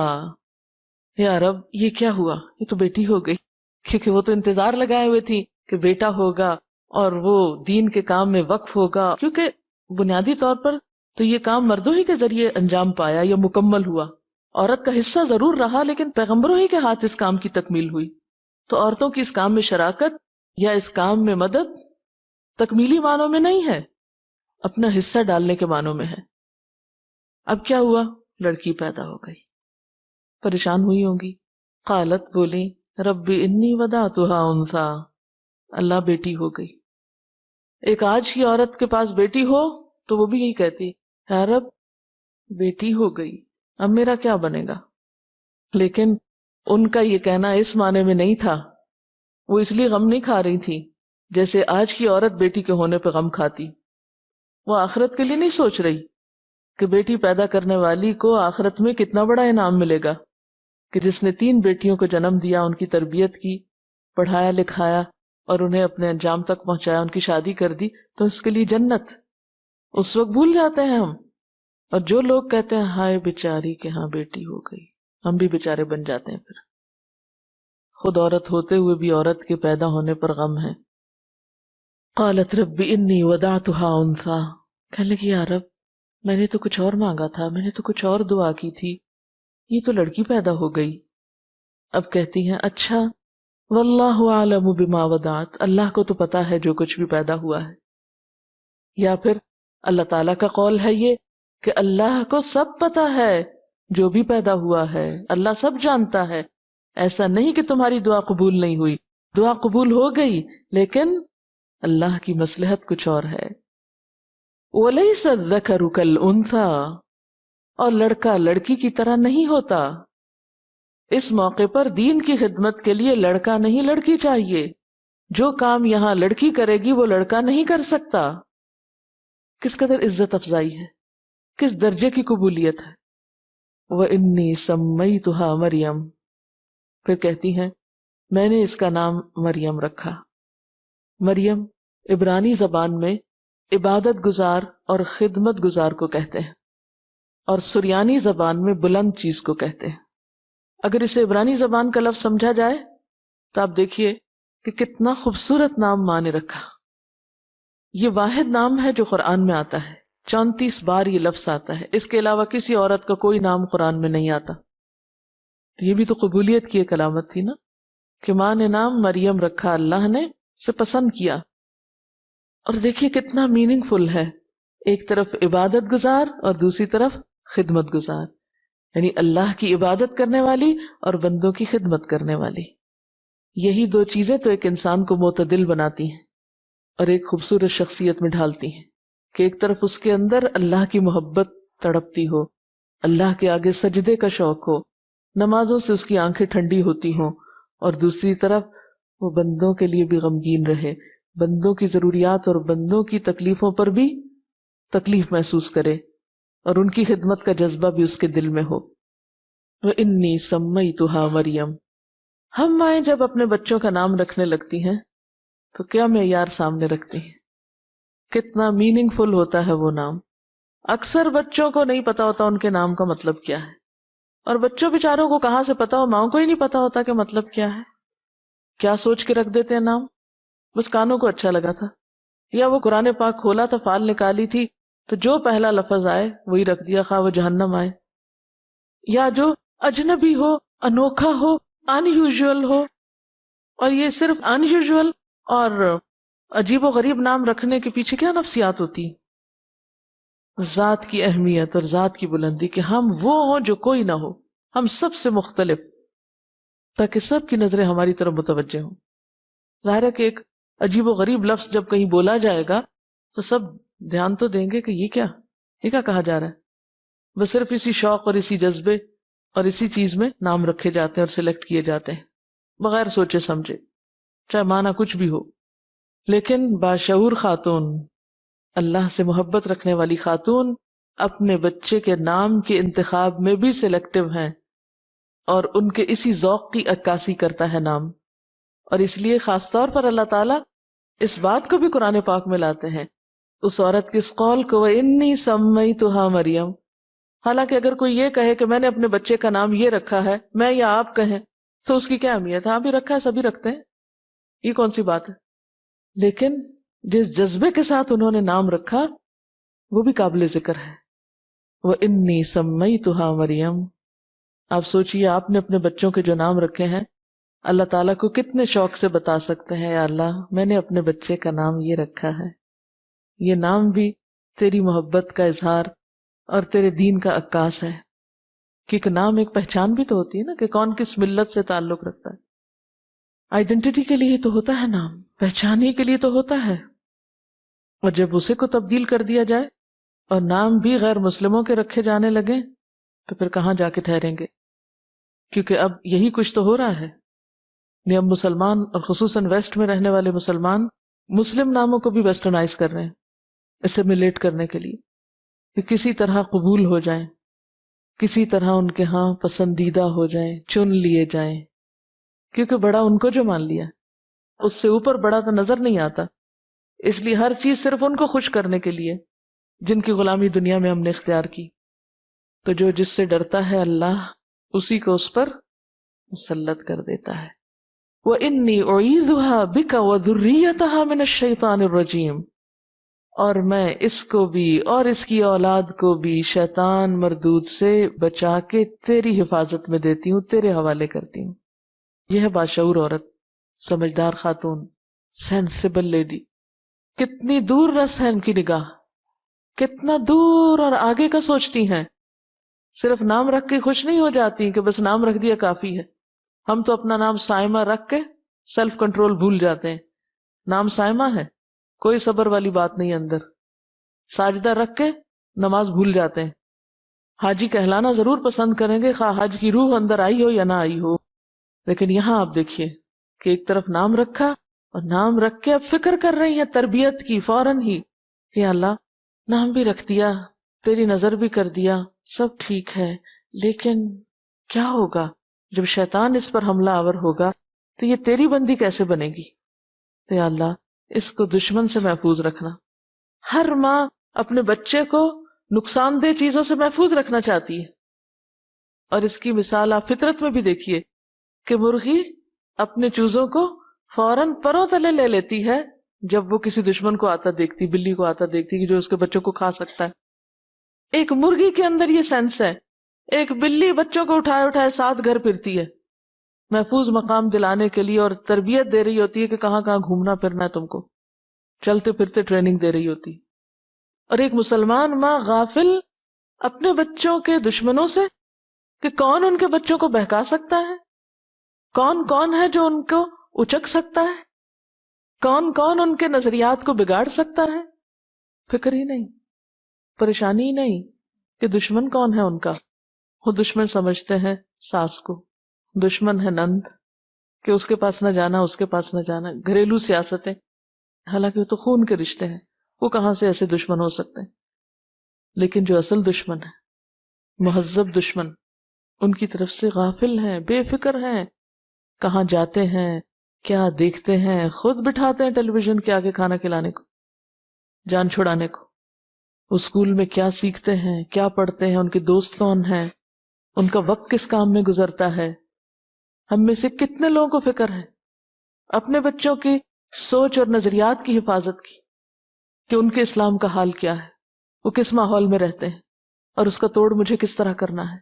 یا رب یہ کیا ہوا، یہ تو بیٹی ہو گئی. کیونکہ وہ تو انتظار لگائے ہوئے تھی کہ بیٹا ہوگا اور وہ دین کے کام میں وقف ہوگا، کیونکہ بنیادی طور پر تو یہ کام مردوں ہی کے ذریعے انجام پایا یا مکمل ہوا. عورت کا حصہ ضرور رہا لیکن پیغمبروں ہی کے ہاتھ اس کام کی تکمیل ہوئی. تو عورتوں کی اس کام میں شراکت یا اس کام میں مدد تکمیلی معنوں میں نہیں ہے، اپنا حصہ ڈالنے کے معنوں میں ہے. اب کیا ہوا، لڑکی پیدا ہو گئی. پریشان ہوئی ہوں گی. قالت بولی رب انی وضعتها انثى، اللہ بیٹی ہو گئی. ایک آج کی عورت کے پاس بیٹی ہو تو وہ بھی یہی کہتی ہے رب بیٹی ہو گئی اب میرا کیا بنے گا. لیکن ان کا یہ کہنا اس معنی میں نہیں تھا، وہ اس لیے غم نہیں کھا رہی تھی جیسے آج کی عورت بیٹی کے ہونے پہ غم کھاتی. وہ آخرت کے لیے نہیں سوچ رہی کہ بیٹی پیدا کرنے والی کو آخرت میں کتنا بڑا انعام ملے گا، کہ جس نے 3 بیٹیوں کو جنم دیا، ان کی تربیت کی، پڑھایا لکھایا اور انہیں اپنے انجام تک پہنچایا، ان کی شادی کر دی، تو اس کے لیے جنت. اس وقت بھول جاتے ہیں ہم. اور جو لوگ کہتے ہیں ہائے بیچاری کہ ہاں بیٹی ہو گئی، ہم بھی بیچارے بن جاتے ہیں. پھر خود عورت ہوتے ہوئے بھی عورت کے پیدا ہونے پر غم ہے. قالت رب انی وضعتها انثى، کہنے لگی یا رب میں نے تو کچھ اور مانگا تھا، میں نے تو کچھ اور دعا کی تھی، یہ تو لڑکی پیدا ہو گئی. اب کہتی ہیں اچھا واللہ اعلم بما وضعت، اللہ کو تو پتا ہے جو کچھ بھی پیدا ہوا ہے. یا پھر اللہ تعالیٰ کا قول ہے یہ کہ اللہ کو سب پتا ہے جو بھی پیدا ہوا ہے، اللہ سب جانتا ہے. ایسا نہیں کہ تمہاری دعا قبول نہیں ہوئی، دعا قبول ہو گئی، لیکن اللہ کی مصلحت کچھ اور ہے. وَلَيْسَ الذَّكَرُ كَالْأُنثَىٰ، اور لڑکا لڑکی کی طرح نہیں ہوتا. اس موقع پر دین کی خدمت کے لیے لڑکا نہیں لڑکی چاہیے. جو کام یہاں لڑکی کرے گی وہ لڑکا نہیں کر سکتا. کس قدر عزت افزائی ہے، کس درجے کی قبولیت ہے. وَإِنِّي سَمَّيْتُهَا مَرْيَمَ، پھر کہتی ہیں میں نے اس کا نام مریم رکھا. مریم عبرانی زبان میں عبادت گزار اور خدمت گزار کو کہتے ہیں، اور سریانی زبان میں بلند چیز کو کہتے ہیں. اگر اسے عبرانی زبان کا لفظ سمجھا جائے تو آپ دیکھیے کہ کتنا خوبصورت نام ماں نے رکھا. یہ واحد نام ہے جو قرآن میں آتا ہے، 34 بار یہ لفظ آتا ہے. اس کے علاوہ کسی عورت کا کوئی نام قرآن میں نہیں آتا. تو یہ بھی تو قبولیت کی ایک علامت تھی نا، کہ ماں نے نام مریم رکھا، اللہ نے اسے پسند کیا. اور دیکھیے کتنا میننگ فل ہے، ایک طرف عبادت گزار اور دوسری طرف خدمت گزار، یعنی اللہ کی عبادت کرنے والی اور بندوں کی خدمت کرنے والی. یہی 2 چیزیں تو ایک انسان کو معتدل بناتی ہیں اور ایک خوبصورت شخصیت میں ڈھالتی ہیں، کہ ایک طرف اس کے اندر اللہ کی محبت تڑپتی ہو، اللہ کے آگے سجدے کا شوق ہو، نمازوں سے اس کی آنکھیں ٹھنڈی ہوتی ہوں، اور دوسری طرف وہ بندوں کے لیے بھی غمگین رہے، بندوں کی ضروریات اور بندوں کی تکلیفوں پر بھی تکلیف محسوس کرے، اور ان کی خدمت کا جذبہ بھی اس کے دل میں ہو. وَإِنِّي سَمَّيْتُهَا مَرْيَمَ. ہم مائیں جب اپنے بچوں کا نام رکھنے لگتی ہیں تو کیا معیار سامنے رکھتی ہیں، کتنا میننگ فل ہوتا ہے وہ نام. اکثر بچوں کو نہیں پتا ہوتا ان کے نام کا مطلب کیا ہے، اور بچوں بیچاروں کو کہاں سے پتا ہو، ماں کو ہی نہیں پتا ہوتا کہ مطلب کیا ہے. کیا سوچ کے رکھ دیتے ہیں نام، بس کانوں کو اچھا لگا تھا، یا وہ قرآن پاک کھولا تھا، فال نکالی تھی تو جو پہلا لفظ آئے وہی رکھ دیا، خواہ وہ جہنم آئے، یا جو اجنبی ہو، انوکھا ہو، ان یوزول ہو. اور یہ صرف ان یوزول اور عجیب و غریب نام رکھنے کے پیچھے کیا نفسیات ہوتی، ذات کی اہمیت اور ذات کی بلندی، کہ ہم وہ ہوں جو کوئی نہ ہو، ہم سب سے مختلف، تاکہ سب کی نظریں ہماری طرف متوجہ ہوں. ظاہر ہے کہ ایک عجیب و غریب لفظ جب کہیں بولا جائے گا تو سب دھیان تو دیں گے کہ یہ کیا کہا جا رہا ہے. بس صرف اسی شوق اور اسی جذبے اور اسی چیز میں نام رکھے جاتے ہیں اور سلیکٹ کیے جاتے ہیں بغیر سوچے سمجھے، چاہے معنی کچھ بھی ہو. لیکن باشعور خاتون، اللہ سے محبت رکھنے والی خاتون اپنے بچے کے نام کے انتخاب میں بھی سلیکٹو ہیں، اور ان کے اسی ذوق کی عکاسی کرتا ہے نام. اور اس لیے خاص طور پر اللہ تعالیٰ اس بات کو بھی قرآن پاک میں لاتے ہیں، اس عورت کے اس قول کو، وَإِنِّي سَمَّيْتُهَا مَرْيَمَ. حالانکہ اگر کوئی یہ کہے کہ میں نے اپنے بچے کا نام یہ رکھا ہے، میں یا آپ کہیں تو اس کی کیا اہمیت ہے، ہاں بھی رکھا ہے، سبھی رکھتے ہیں، یہ کون سی بات ہے. لیکن جس جذبے کے ساتھ انہوں نے نام رکھا وہ بھی قابل ذکر ہے. وَإِنِّي سَمَّيْتُهَا مَرْيَمَ. آپ سوچئے آپ نے اپنے بچوں کے جو نام رکھے ہیں، اللہ تعالیٰ کو کتنے شوق سے بتا سکتے ہیں، یا اللہ میں نے اپنے بچے کا نام یہ رکھا ہے. یہ نام بھی تیری محبت کا اظہار اور تیرے دین کا عکاس ہے، کیونکہ نام ایک پہچان بھی تو ہوتی ہے نا، کہ کون کس ملت سے تعلق رکھتا ہے. آئیڈینٹی کے لیے تو ہوتا ہے نام، پہچان ہی کے لیے تو ہوتا ہے. اور جب اسے کو تبدیل کر دیا جائے اور نام بھی غیر مسلموں کے رکھے جانے لگے تو پھر کہاں جا کے ٹھہریں گے؟ کیونکہ اب یہی کچھ تو ہو رہا ہے. اب مسلمان اور خصوصاً ویسٹ میں رہنے والے مسلمان مسلم ناموں کو بھی ویسٹرنائز کر رہے ہیں اسیمیلیٹ کرنے کے لیے، کہ کسی طرح قبول ہو جائیں، کسی طرح ان کے ہاں پسندیدہ ہو جائیں، چن لیے جائیں، کیونکہ بڑا ان کو جو مان لیا اس سے اوپر بڑا تو نظر نہیں آتا. اس لیے ہر چیز صرف ان کو خوش کرنے کے لیے جن کی غلامی دنیا میں ہم نے اختیار کی. تو جو جس سے ڈرتا ہے اللہ اسی کو اس پر مسلط کر دیتا ہے. وَإِنِّي أُعِيذُهَا بِكَ وَذُرِّيَّتَهَا مِنَ الشَّيْطَانِ الرَّجِيمِ، اور میں اس کو بھی اور اس کی اولاد کو بھی شیطان مردود سے بچا کے تیری حفاظت میں دیتی ہوں، تیرے حوالے کرتی ہوں. یہ ہے باشعور عورت، سمجھدار خاتون، سینسیبل لیڈی. کتنی دور رس ہے ان کی نگاہ، کتنا دور اور آگے کا سوچتی ہیں. صرف نام رکھ کے خوش نہیں ہو جاتی کہ بس نام رکھ دیا کافی ہے. ہم تو اپنا نام سائمہ رکھ کے سیلف کنٹرول بھول جاتے ہیں. نام سائمہ ہے، کوئی صبر والی بات نہیں اندر. ساجدہ رکھ کے نماز بھول جاتے ہیں. حاجی کہلانا ضرور پسند کریں گے خواہ حج کی روح اندر آئی ہو یا نہ آئی ہو. لیکن یہاں آپ دیکھیے کہ ایک طرف نام رکھا اور نام رکھ کے اب فکر کر رہی ہیں تربیت کی فوراً ہی کہ اللہ نام بھی رکھ دیا، تیری نظر بھی کر دیا، سب ٹھیک ہے، لیکن کیا ہوگا جب شیطان اس پر حملہ آور ہوگا تو یہ تیری بندی کیسے بنے گی؟ تو یا اللہ اس کو دشمن سے محفوظ رکھنا. ہر ماں اپنے بچے کو نقصان دہ چیزوں سے محفوظ رکھنا چاہتی ہے. اور اس کی مثال آپ فطرت میں بھی دیکھیے کہ مرغی اپنے چوزوں کو فوراً پروں تلے لے لیتی ہے جب وہ کسی دشمن کو آتا دیکھتی، بلی کو آتا دیکھتی کہ جو اس کے بچوں کو کھا سکتا ہے. ایک مرغی کے اندر یہ سینس ہے. ایک بلی بچوں کو اٹھائے اٹھائے ساتھ گھر پھرتی ہے محفوظ مقام دلانے کے لیے، اور تربیت دے رہی ہوتی ہے کہ کہاں کہاں گھومنا پھرنا ہے، تم کو چلتے پھرتے ٹریننگ دے رہی ہوتی. اور ایک مسلمان ماں غافل اپنے بچوں کے دشمنوں سے کہ کون ان کے بچوں کو بہکا سکتا ہے، کون کون ہے جو ان کو اچک سکتا ہے، کون کون ان کے نظریات کو بگاڑ سکتا ہے. فکر ہی نہیں، پریشانی ہی نہیں کہ دشمن کون ہے ان کا. وہ دشمن سمجھتے ہیں ساس کو، دشمن ہے نند کہ اس کے پاس نہ جانا، اس کے پاس نہ جانا. گھریلو سیاستیں، حالانکہ وہ تو خون کے رشتے ہیں، وہ کہاں سے ایسے دشمن ہو سکتے ہیں. لیکن جو اصل دشمن ہے، مہذب دشمن، ان کی طرف سے غافل ہیں، بے فکر ہیں. کہاں جاتے ہیں، کیا دیکھتے ہیں، خود بٹھاتے ہیں ٹیلی ویژن کے آگے کھانا کھلانے کو، جان چھڑانے کو. اسکول میں کیا سیکھتے ہیں، کیا پڑھتے ہیں، ان کے دوست کون ہیں، ان کا وقت کس کام میں گزرتا ہے. ہم میں سے کتنے لوگوں کو فکر ہے اپنے بچوں کی سوچ اور نظریات کی حفاظت کی کہ ان کے اسلام کا حال کیا ہے، وہ کس ماحول میں رہتے ہیں، اور اس کا توڑ مجھے کس طرح کرنا ہے.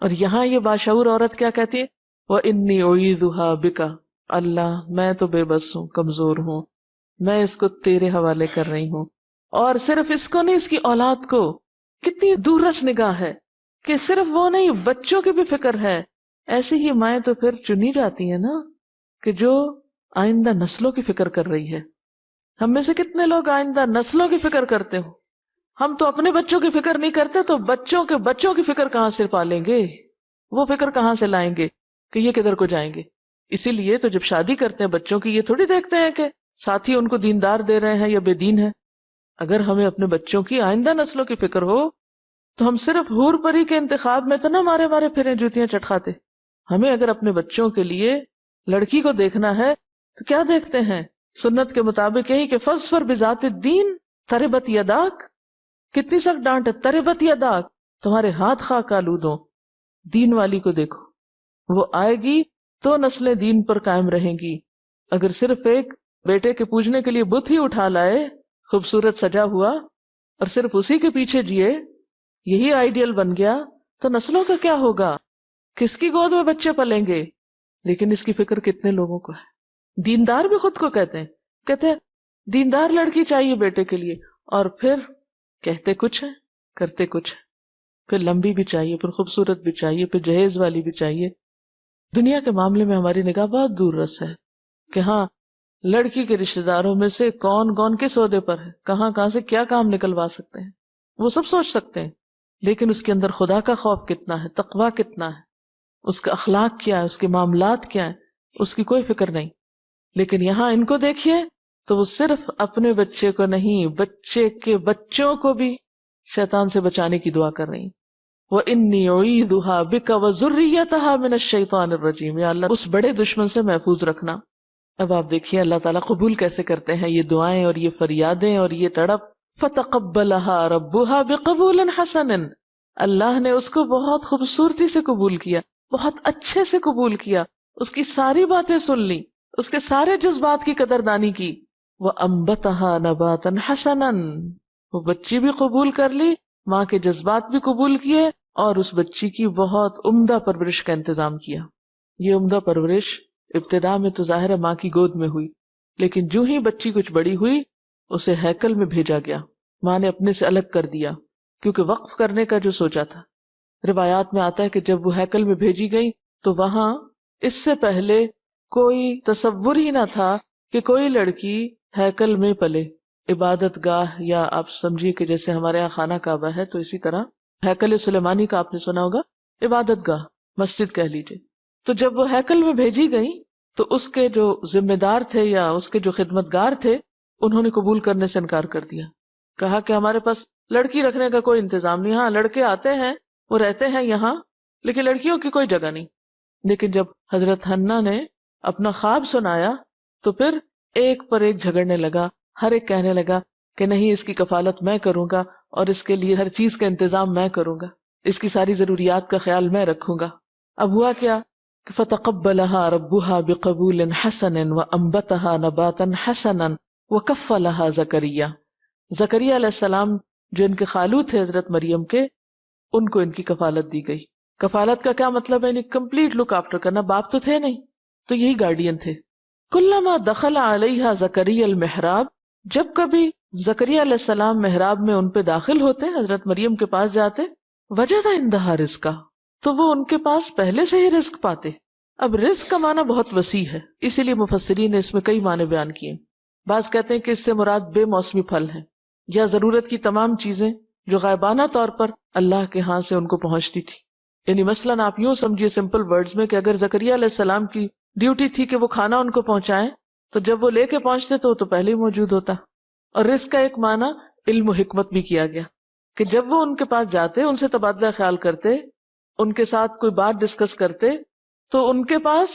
اور یہاں یہ باشعور عورت کیا کہتی ہے، وَإِنِّي أُعِيذُهَا بِكَ، اللہ میں تو بے بس ہوں، کمزور ہوں، میں اس کو تیرے حوالے کر رہی ہوں. اور صرف اس کو نہیں، اس کی اولاد کو. کتنی دورس نگاہ ہے کہ صرف وہ نہیں، بچوں کی بھی فکر ہے. ایسی ہی مائیں تو پھر چنی جاتی ہیں نا کہ جو آئندہ نسلوں کی فکر کر رہی ہے. ہم میں سے کتنے لوگ آئندہ نسلوں کی فکر کرتے ہوں. ہم تو اپنے بچوں کی فکر نہیں کرتے تو بچوں کے بچوں کی فکر کہاں سے پالیں گے، وہ فکر کہاں سے لائیں گے کہ یہ کدھر کو جائیں گے. اسی لیے تو جب شادی کرتے ہیں بچوں کی، یہ تھوڑی دیکھتے ہیں کہ ساتھی ان کو دیندار دے رہے ہیں یا بے دین ہے. اگر ہمیں اپنے بچوں کی آئندہ نسلوں کی فکر ہو تو ہم صرف حور پری کے انتخاب میں تو نہ مارے مارے پھریں جوتیاں چٹکھاتے. ہمیں اگر اپنے بچوں کے لیے لڑکی کو دیکھنا ہے تو کیا دیکھتے ہیں؟ سنت کے مطابق یہی کہ فاظفر بذات الدین تربت یداک. کتنی سخت ڈانٹ ہے، تربت یداک، تمہارے ہاتھ خاک آلود ہوں. دین والی کو دیکھو، وہ آئے گی تو نسلیں دین پر قائم رہیں گی. اگر صرف ایک بیٹے کے پوجنے کے لیے بت ہی اٹھا لائے خوبصورت سجا ہوا اور صرف اسی کے پیچھے جیے، یہی آئیڈیل بن گیا، تو نسلوں کا کیا ہوگا؟ کس کی گود میں بچے پلیں گے؟ لیکن اس کی فکر کتنے لوگوں کو ہے. دیندار بھی خود کو کہتے ہیں دیندار لڑکی چاہیے بیٹے کے لیے، اور پھر کہتے کچھ ہیں کرتے کچھ ہیں. پھر لمبی بھی چاہیے، پھر خوبصورت بھی چاہیے، پھر جہیز والی بھی چاہیے. دنیا کے معاملے میں ہماری نگاہ بہت دور رس ہے کہ ہاں لڑکی کے رشتہ داروں میں سے کون کون کس عہدے پر ہے، کہاں کہاں سے کیا کام نکلوا سکتے ہیں، وہ سب سوچ سکتے ہیں، لیکن اس کے اندر خدا کا خوف کتنا ہے، تقویٰ کتنا ہے، اس کا اخلاق کیا ہے، اس کے معاملات کیا ہیں، اس کی کوئی فکر نہیں۔ لیکن یہاں ان کو دیکھیے تو وہ صرف اپنے بچے کو نہیں، بچے کے بچوں کو بھی شیطان سے بچانے کی دعا کر رہی ہیں۔ وَإِنِّي أُعِيذُهَا بِكَ وَذُرِّيَّتَهَا مِنَ الشَّيْطَانِ الرَّجِيمِ، یا اللہ اس بڑے دشمن سے محفوظ رکھنا۔ اب آپ دیکھیے اللہ تعالیٰ قبول کیسے کرتے ہیں یہ دعائیں اور یہ فریادیں اور یہ تڑپ۔ فَتَقَبَّلَهَا رَبُّهَا بِقَبُولٍ حَسَنٍ، اللہ نے اس کو بہت خوبصورتی سے قبول کیا، بہت اچھے سے قبول کیا، اس کی ساری باتیں سن لی، اس کے سارے جذبات کی قدردانی کی۔ وَأَنبَتَهَا نَبَاتًا حَسَنًا، وہ بچی بھی قبول کر لی، ماں کے جذبات بھی قبول کیے، اور اس بچی کی بہت عمدہ پرورش کا انتظام کیا۔ یہ عمدہ پرورش ابتدا میں تو ظاہر ہے ماں کی گود میں ہوئی، لیکن جو ہی بچی کچھ بڑی ہوئی اسے ہیکل میں بھیجا گیا، ماں نے اپنے سے الگ کر دیا، کیونکہ وقف کرنے کا جو سوچا تھا۔ روایات میں آتا ہے کہ جب وہ ہیکل میں بھیجی گئی تو وہاں اس سے پہلے کوئی تصور ہی نہ تھا کہ کوئی لڑکی ہیکل میں پلے۔ عبادت گاہ، یا آپ سمجھیے کہ جیسے ہمارے یہاں خانہ کعبہ ہے تو اسی طرح ہیکل سلیمانی کا آپ نے سنا ہوگا، عبادت گاہ، مسجد کہہ لیجیے۔ تو جب وہ ہیکل میں بھیجی گئی تو اس کے جو ذمہ دار تھے یا اس کے جو خدمتگار تھے انہوں نے قبول کرنے سے انکار کر دیا، کہا کہ ہمارے پاس لڑکی رکھنے کا کوئی انتظام نہیں، ہاں لڑکے آتے ہیں وہ رہتے ہیں یہاں لیکن لڑکیوں کی کوئی جگہ نہیں۔ لیکن جب حضرت حنہ نے اپنا خواب سنایا تو پھر ایک پر ایک جھگڑنے لگا، ہر ایک کہنے لگا کہ نہیں اس کی کفالت میں کروں گا اور اس کے لیے ہر چیز کا انتظام میں کروں گا، اس کی ساری ضروریات کا خیال میں رکھوں گا۔ اب ہوا کیا کہ فَتَقَبَّلَهَا رَبُّهَا بِقَبُولٍ حَسَنٍ وَأَنبَتَهَا نَبَاتًا حَسَنًا وَكَفَّلَهَا زَكَرِيَّا، زکریا علیہ السلام جو ان کے خالو تھے حضرت مریم کے، ان کو ان کی کفالت دی گئی۔ کفالت کا کیا مطلب ہے؟ یعنی کمپلیٹ لک آفٹر کرنا، باپ تو تھے نہیں تو یہی گارڈین تھے۔ کلما دخل علیہا زکریا المحراب، جب کبھی زکریا علیہ السلام محراب میں ان پہ داخل ہوتے، حضرت مریم کے پاس جاتے، وجد عندہا رزقا، تو وہ ان کے پاس پہلے سے ہی رزق پاتے۔ اب رزق کا معنی بہت وسیع ہے، اسی لیے مفسرین نے اس میں کئی معنی بیان کیے۔ بعض کہتے ہیں کہ اس سے مراد بے موسمی پھل ہیں یا ضرورت کی تمام چیزیں جو غائبانہ طور پر اللہ کے ہاں سے ان کو پہنچتی تھی۔ یعنی مثلاً آپ یوں سمجھیے سمپل ورڈز میں کہ اگر زکریا علیہ السلام کی ڈیوٹی تھی کہ وہ کھانا ان کو پہنچائیں تو جب وہ لے کے پہنچتے تو وہ تو پہلے ہی موجود ہوتا۔ اور رزق کا ایک معنی علم و حکمت بھی کیا گیا کہ جب وہ ان کے پاس جاتے، ان سے تبادلہ خیال کرتے، ان کے ساتھ کوئی بات ڈسکس کرتے تو ان کے پاس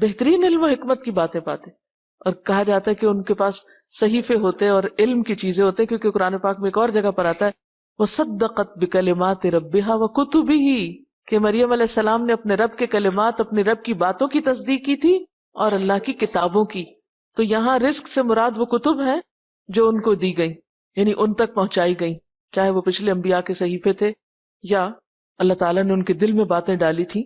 بہترین علم و حکمت کی باتیں پاتے۔ اور کہا جاتا ہے کہ ان کے پاس صحیفے ہوتے اور علم کی چیزیں ہوتے، کیونکہ قرآن پاک میں ایک اور جگہ پر آتا ہے وَصَدَّقَتْ بِكَلِمَاتِ رَبِّهَا وَكُتُبِهِ، کہ مریم علیہ السلام نے اپنے رب کے کلمات، اپنے رب کی باتوں کی تصدیق کی تھی اور اللہ کی کتابوں کی۔ تو یہاں رزق سے مراد وہ کتب ہیں جو ان کو دی گئی، یعنی ان تک پہنچائی گئی، چاہے وہ پچھلے انبیاء کے صحیفے تھے یا اللہ تعالیٰ نے ان کے دل میں باتیں ڈالی تھی۔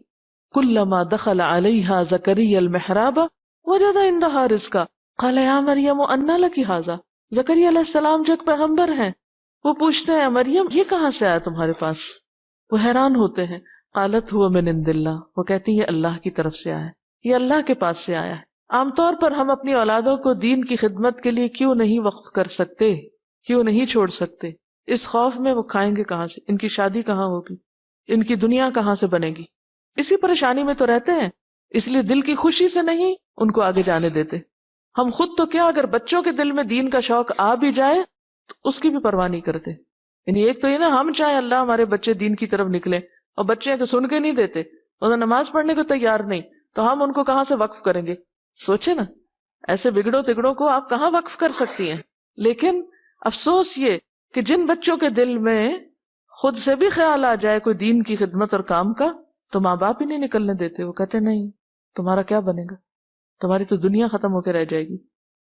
کلما دخل علیہا زکریا المحراب وجد عندہا رزقا قال یا مریم انا لک ھذا، زکریا علیہ السلام جو ایک پیغمبر ہیں وہ پوچھتے ہیں مریم یہ کہاں سے آیا تمہارے پاس؟ وہ حیران ہوتے ہیں۔ قالت هو من عند اللہ، وہ کہتی ہے یہ اللہ کی طرف سے آیا ہے، یہ اللہ کے پاس سے آیا ہے۔ عام طور پر ہم اپنی اولادوں کو دین کی خدمت کے لیے کیوں نہیں وقف کر سکتے، کیوں نہیں چھوڑ سکتے؟ اس خوف میں وہ کھائیں گے کہاں سے، ان کی شادی کہاں ہوگی، ان کی دنیا کہاں سے بنے گی، اسی پریشانی میں تو رہتے ہیں، اس لیے دل کی خوشی سے نہیں ان کو آگے جانے دیتے۔ ہم خود تو کیا، اگر بچوں کے دل میں دین کا شوق آ بھی جائے تو اس کی بھی پرواہ نہیں کرتے۔ یعنی ایک تو یہ نا ہم چاہیں اللہ ہمارے بچے دین کی طرف نکلے، اور بچے کو سن کے نہیں دیتے، اور نماز پڑھنے کو تیار نہیں، تو ہم ان کو کہاں سے وقف کریں گے؟ سوچے نا، ایسے بگڑوں تگڑوں کو آپ کہاں وقف کر سکتی ہیں؟ لیکن افسوس یہ کہ جن بچوں کے دل میں خود سے بھی خیال آ جائے کوئی دین کی خدمت اور کام کا، تو ماں باپ ہی نہیں نکلنے دیتے۔ وہ کہتے نہیں تمہارا کیا بنے گا، تمہاری تو دنیا ختم ہو کے رہ جائے گی،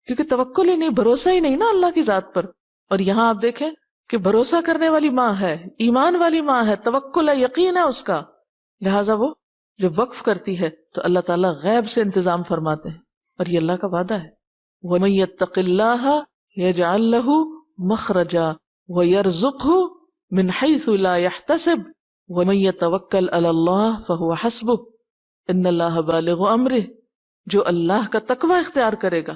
کیونکہ توکل ہی نہیں، بھروسہ ہی نہیں نا اللہ کی ذات پر۔ اور یہاں آپ دیکھیں کہ بھروسہ کرنے والی ماں ہے، ایمان والی ماں ہے، توکل ہے، یقین ہے اس کا، لہٰذا وہ جب وقف کرتی ہے تو اللہ تعالیٰ غیب سے انتظام فرماتے ہیں، اور یہ اللہ کا وعدہ ہے۔ وَمَن يَتَّقِ اللَّهَ يَجْعَل لَّهُ مَخْرَجًا وَيَرْزُقْهُ مِنْ حَيْثُ لَا يَحْتَسِبُ وَمَن يَتَوَكَّلْ عَلَى اللَّهِ فَهُوَ حَسْبُهُ إِنَّ اللَّهَ بَالِغُ أَمْرِهِ، جو اللہ کا تقوی اختیار کرے گا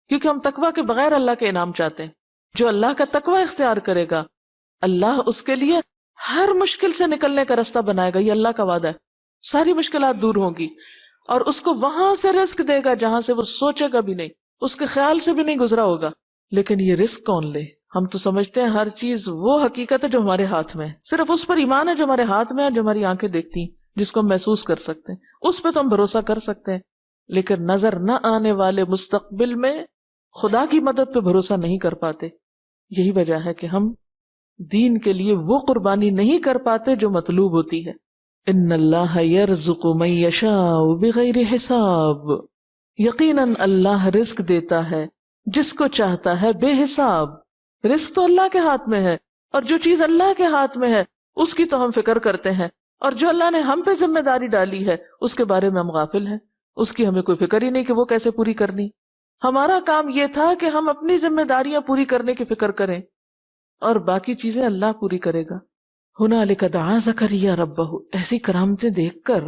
کیونکہ ہم تقوی کے بغیر اللہ کے انعام چاہتے ہیں. جو اللہ کا تقوی اختیار کرے گا اللہ اس کے لیے ہر مشکل سے نکلنے کا راستہ بنائے گا. یہ اللہ کا وعدہ ہے. ساری مشکلات دور ہوں گی اور اس کو وہاں سے رزق دے گا جہاں سے وہ سوچے گا بھی نہیں, اس کے خیال سے بھی نہیں گزرا ہوگا. لیکن یہ رزق کون لے؟ ہم تو سمجھتے ہیں ہر چیز وہ حقیقت ہے جو ہمارے ہاتھ میں ہے, صرف اس پر ایمان ہے جو ہمارے ہاتھ میں ہے, جو ہماری آنکھیں دیکھتی ہیں, جس کو ہم محسوس کر سکتے ہیں, اس پہ تو ہم بھروسہ کر سکتے ہیں. لیکن نظر نہ آنے والے مستقبل میں خدا کی مدد پہ بھروسہ نہیں کر پاتے. یہی وجہ ہے کہ ہم دین کے لیے وہ قربانی نہیں کر پاتے جو مطلوب ہوتی ہے. ان اللہ یرزق من یشاء بغیر حساب, یقیناً اللہ رزق دیتا ہے جس کو چاہتا ہے بے حساب. رزق تو اللہ کے ہاتھ میں ہے, اور جو چیز اللہ کے ہاتھ میں ہے اس کی تو ہم فکر کرتے ہیں, اور جو اللہ نے ہم پہ ذمہ داری ڈالی ہے اس کے بارے میں ہم غافل ہیں, اس کی ہمیں کوئی فکر ہی نہیں کہ وہ کیسے پوری کرنی. ہمارا کام یہ تھا کہ ہم اپنی ذمہ داریاں پوری کرنے کی فکر کریں اور باقی چیزیں اللہ پوری کرے گا. ہنالک دعا زکریا ربہ, ایسی کرامتیں دیکھ کر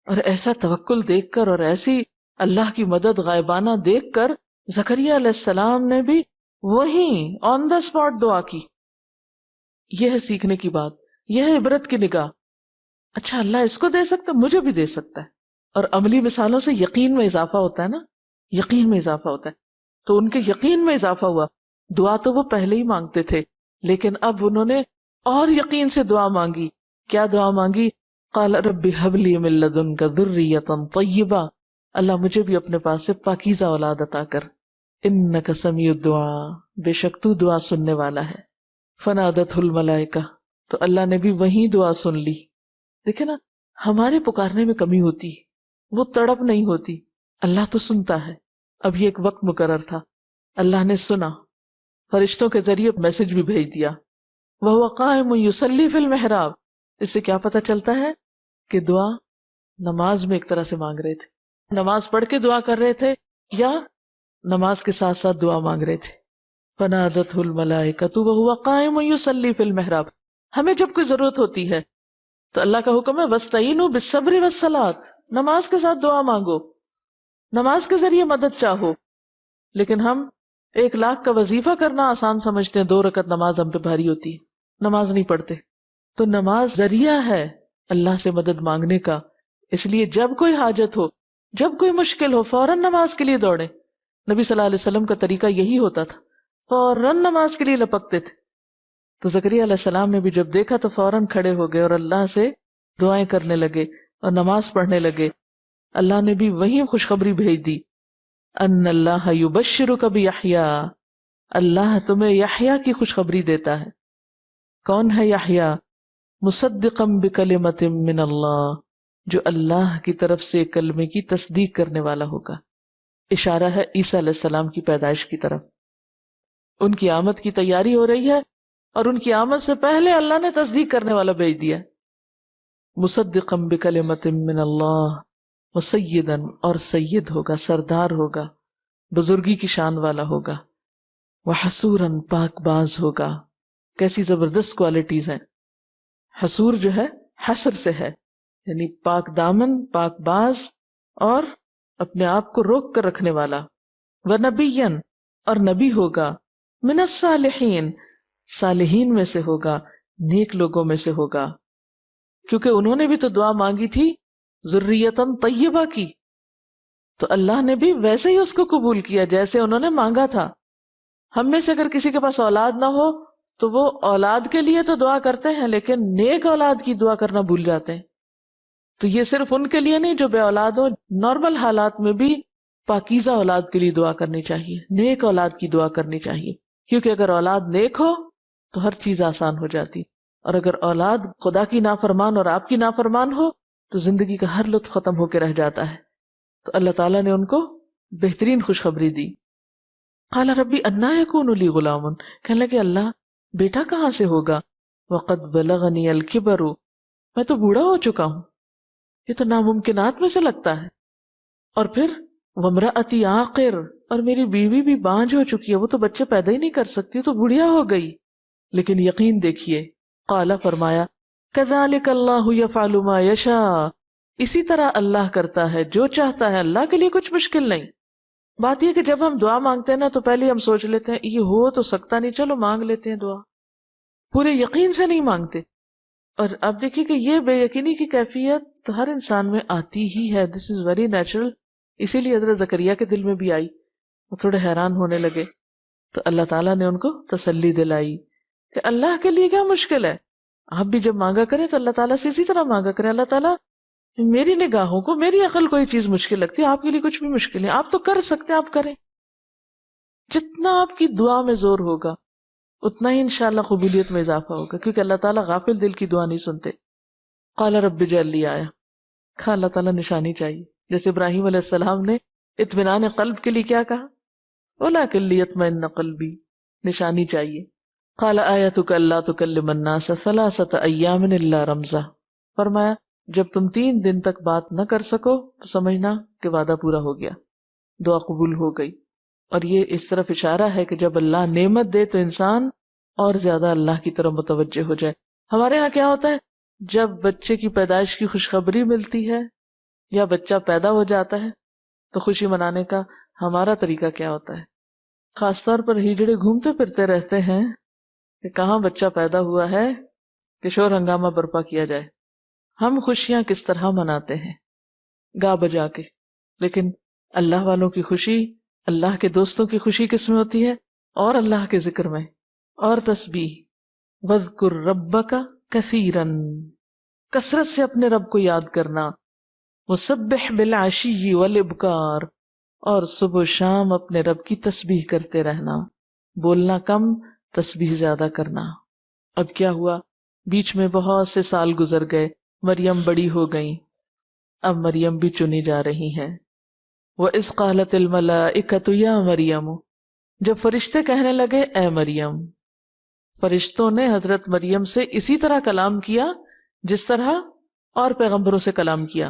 اور ایسا توکل دیکھ کر اور ایسی اللہ کی مدد غائبانہ دیکھ کر زکریا علیہ السلام نے بھی وہیں آن دا اسپاٹ دعا کی. یہ ہے سیکھنے کی بات, یہ ہے عبرت کی نگاہ. اچھا اللہ اس کو دے سکتا, مجھے بھی دے سکتا ہے. اور عملی مثالوں سے یقین میں اضافہ ہوتا ہے نا, یقین میں اضافہ ہوتا ہے. تو ان کے یقین میں اضافہ ہوا. دعا تو وہ پہلے ہی مانگتے تھے لیکن اب انہوں نے اور یقین سے دعا مانگی. کیا دعا مانگی؟ قال رب هب لي من لدنك ذرية طيبة, اللہ مجھے بھی اپنے پاس سے پاکیزہ اولاد عطا کر. انك سمیع الدعاء, بے شک تو دعا سننے والا ہے. فنادته الملائکہ, تو اللہ نے بھی وہیں دعا سن لی. دیکھیں نا, ہمارے پکارنے میں کمی ہوتی, وہ تڑپ نہیں ہوتی. اللہ تو سنتا ہے. اب یہ ایک وقت مقرر تھا, اللہ نے سنا, فرشتوں کے ذریعے میسج بھی بھیج دیا. وَهُوَ قَائِمٌ يُصَلِّي فِي الْمِحْرَابِ, اس سے کیا پتہ چلتا ہے کہ دعا نماز میں ایک طرح سے مانگ رہے تھے. نماز پڑھ کے دعا کر رہے تھے یا نماز کے ساتھ ساتھ دعا مانگ رہے تھے. فَنَادَتْهُ الْمَلَائِكَةُ وَهُوَ قَائِمٌ يُصَلِّي فِي الْمِحْرَابِ. ہمیں جب کوئی ضرورت ہوتی ہے تو اللہ کا حکم ہے وَاسْتَعِينُوا بِالصَّبْرِ وَالصَّلَاةِ, نماز کے ساتھ دعا مانگو, نماز کے ذریعے مدد چاہو. لیکن ہم 1,00,000 کا وظیفہ کرنا آسان سمجھتے ہیں, 2 رکعت نماز ہم پہ بھاری ہوتی ہے, نماز نہیں پڑھتے. تو نماز ذریعہ ہے اللہ سے مدد مانگنے کا. اس لیے جب کوئی حاجت ہو, جب کوئی مشکل ہو, فوراً نماز کے لیے دوڑیں. نبی صلی اللہ علیہ وسلم کا طریقہ یہی ہوتا تھا, فوراً نماز کے لیے لپکتے تھے. تو زکریا علیہ السلام نے بھی جب دیکھا تو فوراً کھڑے ہو گئے اور اللہ سے دعائیں کرنے لگے اور نماز پڑھنے لگے. اللہ نے بھی وہیں خوشخبری بھیج دی, ان اللہ یبشرک بیحییٰ, اللہ تمہیں یحییٰ کی خوشخبری دیتا ہے. کون ہے یحییٰ؟ مصدقا بکلمۃ من اللہ, جو اللہ کی طرف سے کلمے کی تصدیق کرنے والا ہوگا. اشارہ ہے عیسیٰ علیہ السلام کی پیدائش کی طرف. ان کی آمد کی تیاری ہو رہی ہے اور ان کی آمد سے پہلے اللہ نے تصدیق کرنے والا بھیج دیا. مصدقا بکلمۃ من اللہ وسیدا, اور سید ہوگا, سردار ہوگا, بزرگی کی شان والا ہوگا. وحسورا, پاک باز ہوگا. کیسی زبردست کوالٹیز ہیں. حسور جو ہے حسر سے ہے, یعنی پاک دامن, پاک باز اور اپنے آپ کو روک کر رکھنے والا. ونبیا, اور نبی ہوگا. من الصالحین, صالحین میں سے ہوگا, نیک لوگوں میں سے ہوگا. کیونکہ انہوں نے بھی تو دعا مانگی تھی ذریۃ طیبہ کی, تو اللہ نے بھی ویسے ہی اس کو قبول کیا جیسے انہوں نے مانگا تھا. ہم میں سے اگر کسی کے پاس اولاد نہ ہو تو وہ اولاد کے لیے تو دعا کرتے ہیں لیکن نیک اولاد کی دعا کرنا بھول جاتے ہیں. تو یہ صرف ان کے لیے نہیں جو بے اولاد ہو, نارمل حالات میں بھی پاکیزہ اولاد کے لیے دعا کرنی چاہیے, نیک اولاد کی دعا کرنی چاہیے. کیونکہ اگر اولاد نیک ہو تو ہر چیز آسان ہو جاتی, اور اگر اولاد خدا کی نافرمان اور آپ کی نافرمان ہو تو زندگی کا ہر لطف ختم ہو کے رہ جاتا ہے. تو اللہ تعالیٰ نے ان کو بہترین خوشخبری دی. قال ربی انا یکون لی غلام, کہنے لگے اللہ بیٹا کہاں سے ہوگا. وقد بلغنی الکبر, میں تو بوڑھا ہو چکا ہوں. یہ تو ناممکنات میں سے لگتا ہے. اور پھر وامرأتی عاقر, اور میری بیوی بھی بانجھ ہو چکی ہے, وہ تو بچے پیدا ہی نہیں کر سکتی, تو بڑھیا ہو گئی. لیکن یقین دیکھیے, قال, فرمایا, کذالک اللہ یفعل ما یشاء, اسی طرح اللہ کرتا ہے جو چاہتا ہے, اللہ کے لیے کچھ مشکل نہیں. بات یہ کہ جب ہم دعا مانگتے ہیں نا تو پہلے ہم سوچ لیتے ہیں یہ ہو تو سکتا نہیں، چلو مانگ لیتے ہیں دعا، پورے یقین سے نہیں مانگتے. اور آپ دیکھیے کہ یہ بے یقینی کی کیفیت ہر انسان میں آتی ہی ہے، دس از ویری نیچرل. اسی لیے حضرت زکریا کے دل میں بھی آئی، وہ تھوڑے حیران ہونے لگے تو اللہ تعالیٰ نے ان کو تسلی دلائی کہ اللہ کے لیے کیا مشکل ہے. آپ بھی جب مانگا کریں تو اللہ تعالیٰ سے اسی طرح مانگا کریں، اللہ تعالیٰ میری نگاہوں کو، میری عقل کو یہ چیز مشکل لگتی ہے، آپ کے لیے کچھ بھی مشکل ہے، آپ تو کر سکتے ہیں، آپ کریں. جتنا آپ کی دعا میں زور ہوگا اتنا ہی انشاءاللہ قبولیت میں اضافہ ہوگا، کیونکہ اللہ تعالیٰ غافل دل کی دعا نہیں سنتے. قال رب اجعل لی آیہ، کہا اللہ تعالیٰ نشانی چاہیے. جیسے ابراہیم علیہ السلام نے اطمینان قلب کے لیے کیا کہا، وَلَٰكِن لِيَطْمَئِنَّ قَلْبِي، نشانی چاہیے. قال آیتک اللہ تکلم الناس ثلاثۃ ایام الا رمزا، فرمایا جب تم 3 دن تک بات نہ کر سکو تو سمجھنا کہ وعدہ پورا ہو گیا، دعا قبول ہو گئی. اور یہ اس طرف اشارہ ہے کہ جب اللہ نعمت دے تو انسان اور زیادہ اللہ کی طرف متوجہ ہو جائے. ہمارے ہاں کیا ہوتا ہے، جب بچے کی پیدائش کی خوشخبری ملتی ہے یا بچہ پیدا ہو جاتا ہے تو خوشی منانے کا ہمارا طریقہ کیا ہوتا ہے. خاص طور پر ہیجڑے گھومتے پھرتے رہتے ہیں کہ کہاں بچہ پیدا ہوا ہے کہ شور ہنگامہ برپا کیا جائے. ہم خوشیاں کس طرح مناتے ہیں، گا بجا کے. لیکن اللہ والوں کی خوشی، اللہ کے دوستوں کی خوشی کس میں ہوتی ہے، اور اللہ کے ذکر میں، اور تسبیح. وَاذْكُرْ رَبَّكَ كَثِيرًا، کثرت سے اپنے رب کو یاد کرنا. وَسَبِّحْ بِالْعَشِيِّ وَالْإِبْكَارِ، اور صبح و شام اپنے رب کی تسبیح کرتے رہنا، بولنا کم، تسبیح زیادہ کرنا. اب کیا ہوا، بیچ میں بہت سے سال گزر گئے، مریم بڑی ہو گئیں، اب مریم بھی چنی جا رہی ہیں. وَإِذْ قَالَتِ الْمَلَائِكَةُ يَا مَرْيَمُ، جب فرشتے کہنے لگے اے مریم. فرشتوں نے حضرت مریم سے اسی طرح کلام کیا جس طرح اور پیغمبروں سے کلام کیا.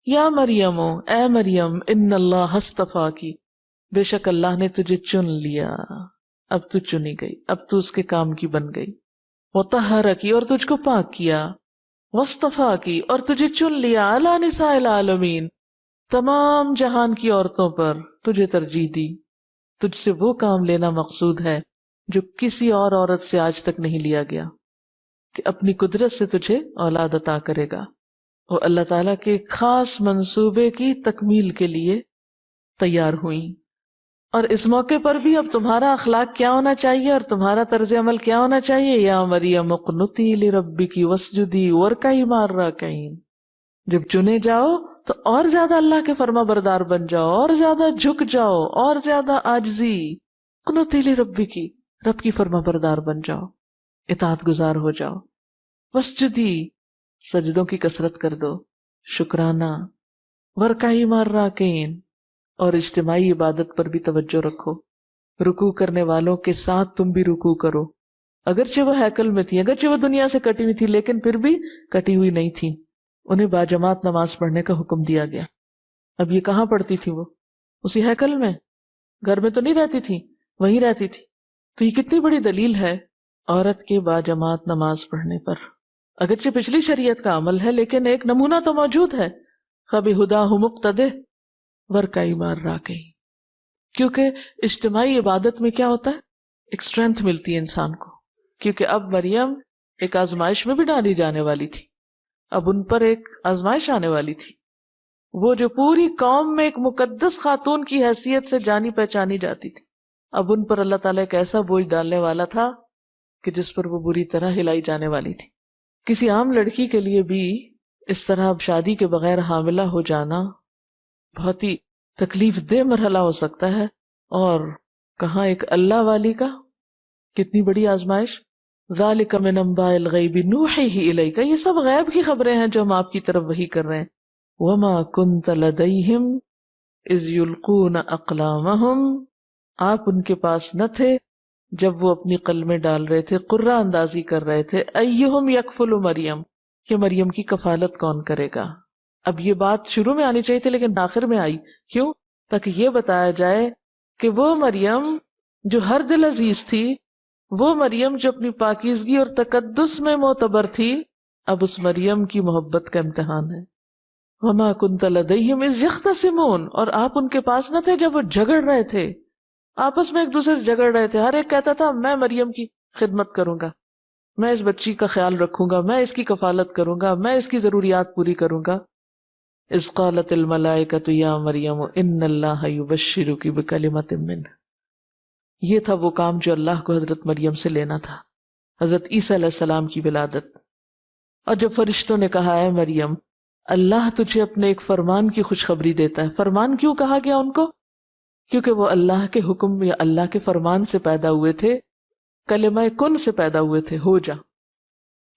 یا مریم، اے مریم، ان اللہ اصطفاکی، بے شک اللہ نے تجھے چن لیا، اب تو چنی گئی، اب تو اس کے کام کی بن گئی. وطہرکی، اور تجھ کو پاک کیا. واصطفاکی، اور تجھے چن لیا. علی نساء العالمین، تمام جہان کی عورتوں پر تجھے ترجیح دی. تجھ سے وہ کام لینا مقصود ہے جو کسی اور عورت سے آج تک نہیں لیا گیا، کہ اپنی قدرت سے تجھے اولاد عطا کرے گا. وہ اللہ تعالیٰ کے خاص منصوبے کی تکمیل کے لیے تیار ہوئیں. اور اس موقع پر بھی اب تمہارا اخلاق کیا ہونا چاہیے اور تمہارا طرز عمل کیا ہونا چاہیے. یا مریم اقنتی لربکی واسجدی وارکعی مع الراکعین، جب چنے جاؤ تو اور زیادہ اللہ کے فرما بردار بن جاؤ، اور زیادہ جھک جاؤ، اور زیادہ عاجزی. قنوتی لربکی، رب کی فرما بردار بن جاؤ، اطاعت گزار ہو جاؤ. واسجدی، سجدوں کی کثرت کر دو، شکرانہ. ورکعی مع الراکعین، اور اجتماعی عبادت پر بھی توجہ رکھو، رکوع کرنے والوں کے ساتھ تم بھی رکوع کرو. اگرچہ وہ ہیکل میں تھی، اگرچہ وہ دنیا سے کٹی ہوئی تھی، لیکن پھر بھی کٹی ہوئی نہیں تھی، انہیں باجماعت نماز پڑھنے کا حکم دیا گیا. اب یہ کہاں پڑھتی تھی، وہ اسی ہیکل میں، گھر میں تو نہیں رہتی تھی، وہیں رہتی تھی. تو یہ کتنی بڑی دلیل ہے عورت کے باجماعت نماز پڑھنے پر. اگرچہ پچھلی شریعت کا عمل ہے لیکن ایک نمونہ تو موجود ہے. فَبِهُدَاهُ مُقْتَدِهْ وَارْكَعِی مَعَ الرَّاکِعِینَ، کیونکہ اجتماعی عبادت میں کیا ہوتا ہے، ایک اسٹرینتھ ملتی ہے انسان کو. کیونکہ اب مریم ایک آزمائش میں بھی ڈالی جانے والی تھی، اب ان پر ایک آزمائش آنے والی تھی. وہ جو پوری قوم میں ایک مقدس خاتون کی حیثیت سے جانی پہچانی جاتی تھی، اب ان پر اللہ تعالیٰ ایک ایسا بوجھ ڈالنے والا تھا کہ جس پر وہ بری طرح ہلائی جانے والی تھی. کسی عام لڑکی کے لیے بھی اس طرح اب شادی کے بغیر حاملہ ہو جانا بہت ہی تکلیف دہ مرحلہ ہو سکتا ہے، اور کہاں ایک اللہ والی کا کتنی بڑی آزمائش. ذالک من انباء الغیب نوحیہ الیک، یہ سب غیب کی خبریں ہیں جو ہم آپ کی طرف وحی کر رہے ہیں. وما کنت لدیہم اذ یلقون اقلامہم، آپ ان کے پاس نہ تھے جب وہ اپنی قلمیں ڈال رہے تھے، قرہ اندازی کر رہے تھے. ایہم یکفل مریم، کہ مریم کی کفالت کون کرے گا. اب یہ بات شروع میں آنی چاہیے تھی لیکن آخر میں آئی، کیوں؟ تاکہ یہ بتایا جائے کہ وہ مریم جو ہر دل عزیز تھی، وہ مریم جو اپنی پاکیزگی اور تقدس میں معتبر تھی، اب اس مریم کی محبت کا امتحان ہے. وما كنت لديهم اذ يختصمون، اور آپ ان کے پاس نہ تھے جب وہ جھگڑ رہے تھے، آپس میں ایک دوسرے سے جھگڑ رہے تھے. ہر ایک کہتا تھا میں مریم کی خدمت کروں گا، میں اس بچی کا خیال رکھوں گا، میں اس کی کفالت کروں گا، میں اس کی ضروریات پوری کروں گا. اذ قالت الملائکۃ یا مریم ان اللہ یبشرک بکلمۃ منہ. یہ تھا وہ کام جو اللہ کو حضرت مریم سے لینا تھا، حضرت عیسیٰ علیہ السلام کی ولادت. اور جب فرشتوں نے کہا اے مریم اللہ تجھے اپنے ایک فرمان کی خوشخبری دیتا ہے. فرمان کیوں کہا گیا ان کو؟ کیونکہ وہ اللہ کے حکم یا اللہ کے فرمان سے پیدا ہوئے تھے، کلمہ کن سے پیدا ہوئے تھے، ہو جا.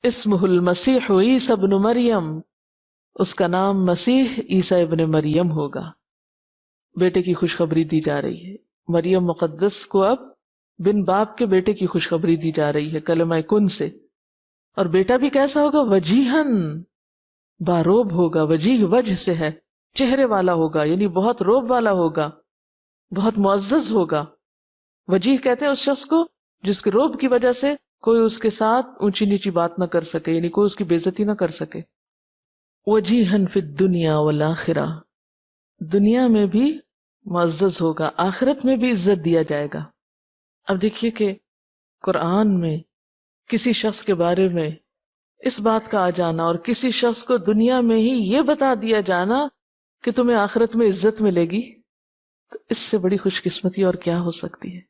اسمہ المسیح عیسی ابن مریم، اس کا نام مسیح عیسیٰ ابن مریم ہوگا. بیٹے کی خوشخبری دی جا رہی ہے. مریم مقدس کو اب بن باپ کے بیٹے کی خوشخبری دی جا رہی ہے کلمہ کن سے. اور بیٹا بھی کیسا ہوگا؟ وجیہن، باروب ہوگا. وجیہ وجہ سے ہے، چہرے والا ہوگا، یعنی بہت روب والا ہوگا، بہت معزز ہوگا. وجیہ کہتے ہیں اس شخص کو جس کے روب کی وجہ سے کوئی اس کے ساتھ اونچی نیچی بات نہ کر سکے، یعنی کوئی اس کی بے عزتی نہ کر سکے. وجیہن فی الدنیا والآخرہ، دنیا میں بھی معزز ہوگا، آخرت میں بھی عزت دیا جائے گا. اب دیکھیے کہ قرآن میں کسی شخص کے بارے میں اس بات کا آ جانا اور کسی شخص کو دنیا میں ہی یہ بتا دیا جانا کہ تمہیں آخرت میں عزت ملے گی، تو اس سے بڑی خوش قسمتی اور کیا ہو سکتی ہے.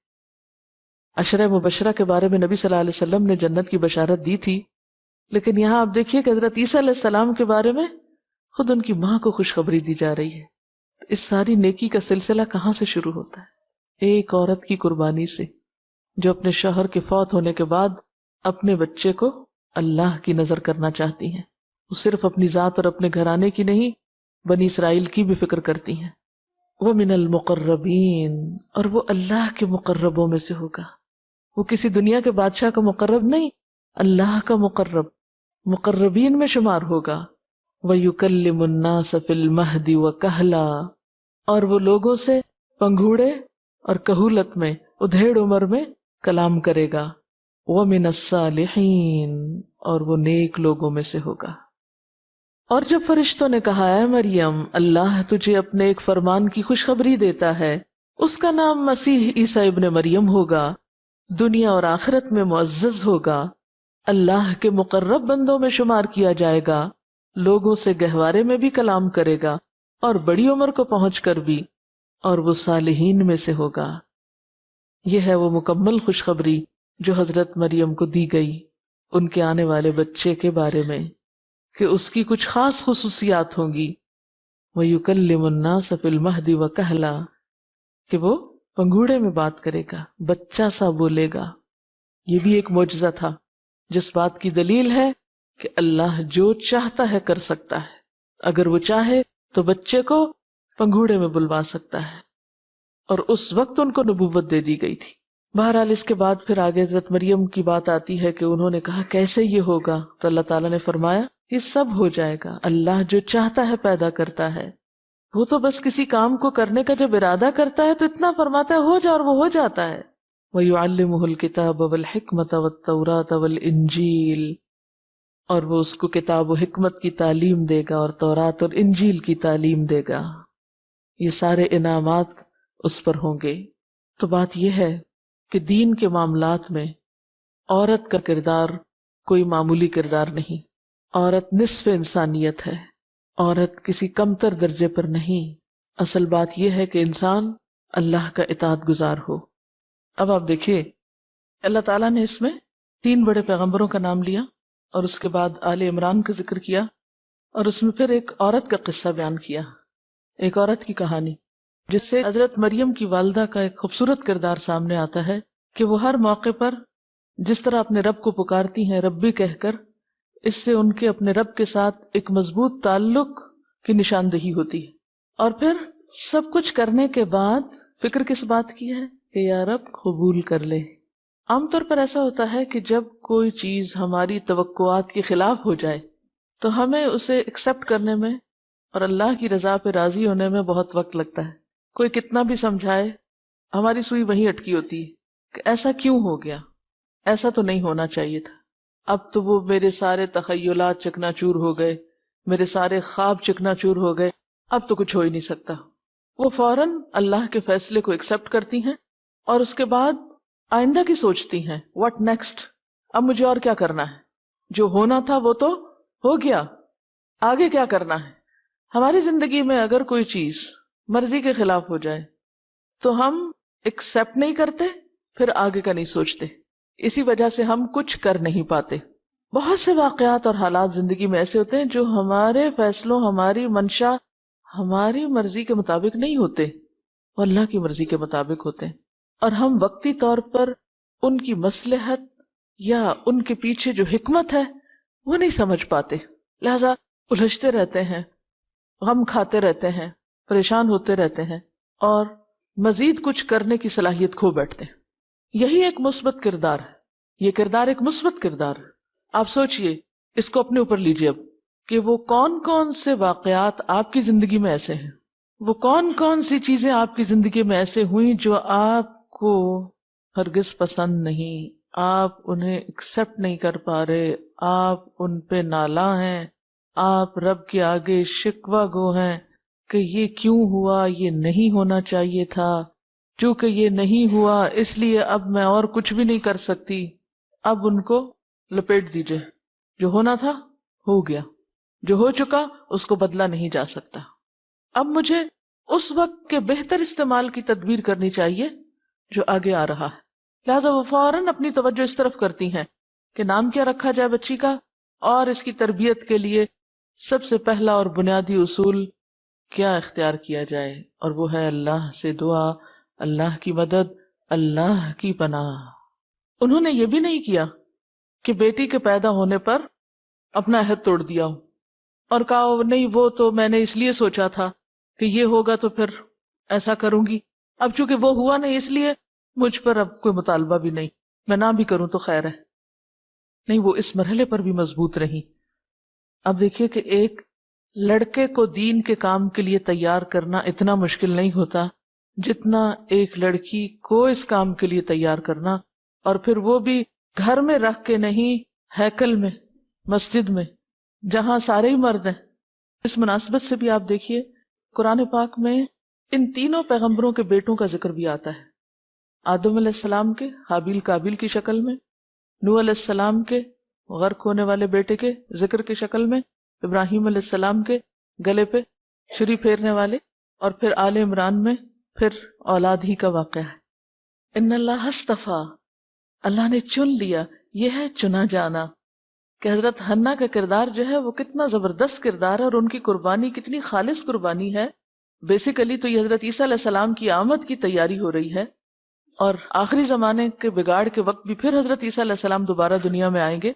عشرہ مبشرہ کے بارے میں نبی صلی اللہ علیہ وسلم نے جنت کی بشارت دی تھی، لیکن یہاں آپ دیکھیے کہ حضرت عیسیٰ علیہ السلام کے بارے میں خود ان کی ماں کو خوشخبری دی جا رہی ہے. اس ساری نیکی کا سلسلہ کہاں سے شروع ہوتا ہے؟ ایک عورت کی قربانی سے، جو اپنے شوہر کے فوت ہونے کے بعد اپنے بچے کو اللہ کی نظر کرنا چاہتی ہیں. وہ صرف اپنی ذات اور اپنے گھرانے کی نہیں، بنی اسرائیل کی بھی فکر کرتی ہیں. وَمِنَ الْمُقَرَّبِينَ، اور وہ اللہ کے مقربوں میں سے ہوگا. وہ کسی دنیا کے بادشاہ کا مقرب نہیں، اللہ کا مقرب، مقربین میں شمار ہوگا. وَيُكَلِّمُ النَّاسَ فِي الْمَهْدِ وَكَهْلًا، اور وہ لوگوں سے پنگھوڑے اور کہولت میں، ادھیڑ عمر میں کلام کرے گا. وَمِنَ الصَّالِحِينَ، اور وہ نیک لوگوں میں سے ہوگا. اور جب فرشتوں نے کہا اے مریم اللہ تجھے اپنے ایک فرمان کی خوشخبری دیتا ہے، اس کا نام مسیح عیسیٰ ابن مریم ہوگا، دنیا اور آخرت میں معزز ہوگا، اللہ کے مقرب بندوں میں شمار کیا جائے گا، لوگوں سے گہوارے میں بھی کلام کرے گا اور بڑی عمر کو پہنچ کر بھی، اور وہ صالحین میں سے ہوگا. یہ ہے وہ مکمل خوشخبری جو حضرت مریم کو دی گئی ان کے آنے والے بچے کے بارے میں، کہ اس کی کچھ خاص خصوصیات ہوں گی. وَيُكَلِّمُ النَّاسَ فِي الْمَهْدِ وَكَهْلًا، کہ وہ پنگھوڑے میں بات کرے گا، بچہ سا بولے گا. یہ بھی ایک معجزہ تھا جس بات کی دلیل ہے کہ اللہ جو چاہتا ہے کر سکتا ہے. اگر وہ چاہے تو بچے کو پنگھوڑے میں بلوا سکتا ہے، اور اس وقت ان کو نبوت دے دی گئی تھی. بہرحال اس کے بعد پھر آگے حضرت مریم کی بات آتی ہے کہ انہوں نے کہا کیسے یہ ہوگا؟ تو اللہ تعالیٰ نے فرمایا یہ سب ہو جائے گا، اللہ جو چاہتا ہے پیدا کرتا ہے. وہ تو بس کسی کام کو کرنے کا جب ارادہ کرتا ہے تو اتنا فرماتا ہے ہو جا، اور وہ ہو جاتا ہے. وَيُعَلِّمُهُ الْكِتَابَ وَالْحِكْمَةَ وَالتَّوْرَاةَ وَالْإِنْجِيلَ، اور وہ اس کو کتاب و حکمت کی تعلیم دے گا اور تورات اور انجیل کی تعلیم دے گا. یہ سارے انعامات اس پر ہوں گے. تو بات یہ ہے کہ دین کے معاملات میں عورت کا کردار کوئی معمولی کردار نہیں. عورت نصف انسانیت ہے، عورت کسی کمتر درجے پر نہیں. اصل بات یہ ہے کہ انسان اللہ کا اطاعت گزار ہو. اب آپ دیکھیے اللہ تعالیٰ نے اس میں 3 بڑے پیغمبروں کا نام لیا، اور اس کے بعد آل عمران کا ذکر کیا، اور اس میں پھر ایک عورت کا قصہ بیان کیا، ایک عورت کی کہانی، جس سے حضرت مریم کی والدہ کا ایک خوبصورت کردار سامنے آتا ہے کہ وہ ہر موقع پر جس طرح اپنے رب کو پکارتی ہیں ربی کہہ کر، اس سے ان کے اپنے رب کے ساتھ ایک مضبوط تعلق کی نشاندہی ہوتی ہے. اور پھر سب کچھ کرنے کے بعد فکر کس بات کی ہے کہ یا رب قبول کر لے. عام طور پر ایسا ہوتا ہے کہ جب کوئی چیز ہماری توقعات کے خلاف ہو جائے تو ہمیں اسے ایکسپٹ کرنے میں اور اللہ کی رضا پہ راضی ہونے میں بہت وقت لگتا ہے. کوئی کتنا بھی سمجھائے ہماری سوئی وہیں اٹکی ہوتی ہے کہ ایسا کیوں ہو گیا، ایسا تو نہیں ہونا چاہیے تھا. اب تو وہ میرے سارے تخیلات چکنا چور ہو گئے میرے سارے خواب چکنا چور ہو گئے، اب تو کچھ ہو ہی نہیں سکتا. وہ فوراً اللہ کے فیصلے کو ایکسپٹ کرتی ہیں اور اس کے بعد آئندہ کی سوچتی ہیں، واٹ نیکسٹ، اب مجھے اور کیا کرنا ہے، جو ہونا تھا وہ تو ہو گیا، آگے کیا کرنا ہے. ہماری زندگی میں اگر کوئی چیز مرضی کے خلاف ہو جائے تو ہم ایکسپٹ نہیں کرتے، پھر آگے کا نہیں سوچتے، اسی وجہ سے ہم کچھ کر نہیں پاتے. بہت سے واقعات اور حالات زندگی میں ایسے ہوتے ہیں جو ہمارے فیصلوں، ہماری منشا، ہماری مرضی کے مطابق نہیں ہوتے، وہ اللہ کی مرضی کے مطابق ہوتے ہیں، اور ہم وقتی طور پر ان کی مصلحت یا ان کے پیچھے جو حکمت ہے وہ نہیں سمجھ پاتے، لہذا الجھتے رہتے ہیں، غم کھاتے رہتے ہیں، پریشان ہوتے رہتے ہیں اور مزید کچھ کرنے کی صلاحیت کھو بیٹھتے ہیں. یہی ایک مثبت کردار ہے، یہ کردار ایک مثبت کردار ہے. آپ سوچئے، اس کو اپنے اوپر لیجئے اب، کہ وہ کون کون سے واقعات آپ کی زندگی میں ایسے ہیں، وہ کون کون سی چیزیں آپ کی زندگی میں ایسے ہوئیں جو آپ کو ہرگز پسند نہیں، آپ انہیں ایکسپٹ نہیں کر پا رہے، آپ ان پہ نالاں ہیں، آپ رب کے آگے شکوہ گو ہیں کہ یہ کیوں ہوا، یہ نہیں ہونا چاہیے تھا، چونکہ یہ نہیں ہوا اس لیے اب میں اور کچھ بھی نہیں کر سکتی. اب ان کو لپیٹ دیجئے، جو ہونا تھا ہو گیا، جو ہو چکا اس کو بدلا نہیں جا سکتا. اب مجھے اس وقت کے بہتر استعمال کی تدبیر کرنی چاہیے جو آگے آ رہا ہے. لہذا وہ فوراً اپنی توجہ اس طرف کرتی ہیں کہ نام کیا رکھا جائے بچی کا، اور اس کی تربیت کے لیے سب سے پہلا اور بنیادی اصول کیا اختیار کیا جائے، اور وہ ہے اللہ سے دعا، اللہ کی مدد، اللہ کی پناہ. انہوں نے یہ بھی نہیں کیا کہ بیٹی کے پیدا ہونے پر اپنا عہد توڑ دیا ہو اور کہا نہیں وہ تو میں نے اس لیے سوچا تھا کہ یہ ہوگا تو پھر ایسا کروں گی، اب چونکہ وہ ہوا نہیں اس لیے مجھ پر اب کوئی مطالبہ بھی نہیں، میں نہ بھی کروں تو خیر ہے. نہیں، وہ اس مرحلے پر بھی مضبوط رہی. اب دیکھیے کہ ایک لڑکے کو دین کے کام کے لیے تیار کرنا اتنا مشکل نہیں ہوتا جتنا ایک لڑکی کو اس کام کے لیے تیار کرنا، اور پھر وہ بھی گھر میں رکھ کے نہیں، ہیکل میں، مسجد میں، جہاں سارے ہی مرد ہیں. اس مناسبت سے بھی آپ دیکھیے قرآن پاک میں ان تینوں پیغمبروں کے بیٹوں کا ذکر بھی آتا ہے. آدم علیہ السلام کے حابیل قابیل کی شکل میں، نوح علیہ السلام کے غرق ہونے والے بیٹے کے ذکر کی شکل میں، ابراہیم علیہ السلام کے گلے پہ چھری پھیرنے والے، اور پھر آل عمران میں پھر اولاد ہی کا واقعہ ہے. ان اللہ اصطفیٰ، اللہ نے چن لیا، یہ ہے چنا جانا. کہ حضرت حنہ کا کردار جو ہے وہ کتنا زبردست کردار ہے، اور ان کی قربانی کتنی خالص قربانی ہے. بیسیکلی تو یہ حضرت عیسیٰ علیہ السلام کی آمد کی تیاری ہو رہی ہے، اور آخری زمانے کے بگاڑ کے وقت بھی پھر حضرت عیسیٰ علیہ السلام دوبارہ دنیا میں آئیں گے.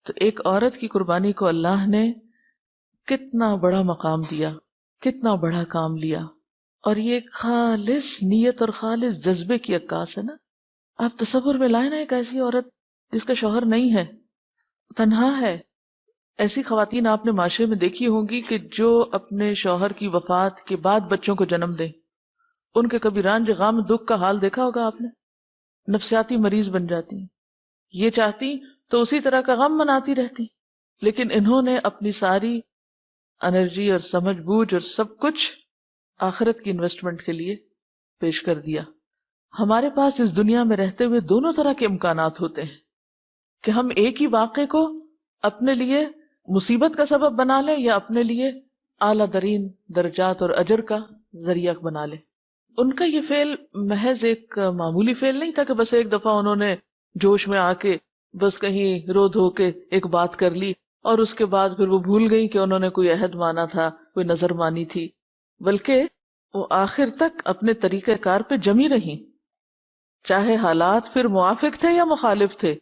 تو ایک عورت کی قربانی کو اللہ نے کتنا بڑا مقام دیا، کتنا بڑا کام لیا، اور یہ خالص نیت اور خالص جذبے کی عکاس ہے نا. آپ تصور میں لائیں نا ایک ایسی عورت جس کا شوہر نہیں ہے، تنہا ہے. ایسی خواتین آپ نے معاشرے میں دیکھی ہوں گی کہ جو اپنے شوہر کی وفات کے بعد بچوں کو جنم دیں، ان کے کبھی رنج غم دکھ کا حال دیکھا ہوگا آپ نے، نفسیاتی مریض بن جاتی ہیں. یہ چاہتی تو اسی طرح کا غم مناتی رہتی، لیکن انہوں نے اپنی ساری انرجی اور سمجھ بوجھ اور سب کچھ آخرت کی انویسٹمنٹ کے لیے پیش کر دیا. ہمارے پاس اس دنیا میں رہتے ہوئے دونوں طرح کے امکانات ہوتے ہیں کہ ہم ایک ہی واقعے کو اپنے لیے مصیبت کا سبب بنا لیں یا اپنے لیے اعلیٰ ترین درجات اور اجر کا ذریعہ بنا لیں. ان کا یہ فعل محض ایک معمولی فعل نہیں تھا کہ بس ایک دفعہ انہوں نے جوش میں آ کے بس کہیں رو دھو کے ایک بات کر لی اور اس کے بعد پھر وہ بھول گئی کہ انہوں نے کوئی عہد مانا تھا، کوئی نظر مانی تھی، بلکہ وہ آخر تک اپنے طریقہ کار پہ جمی رہیں، چاہے حالات پھر موافق تھے یا مخالف تھے.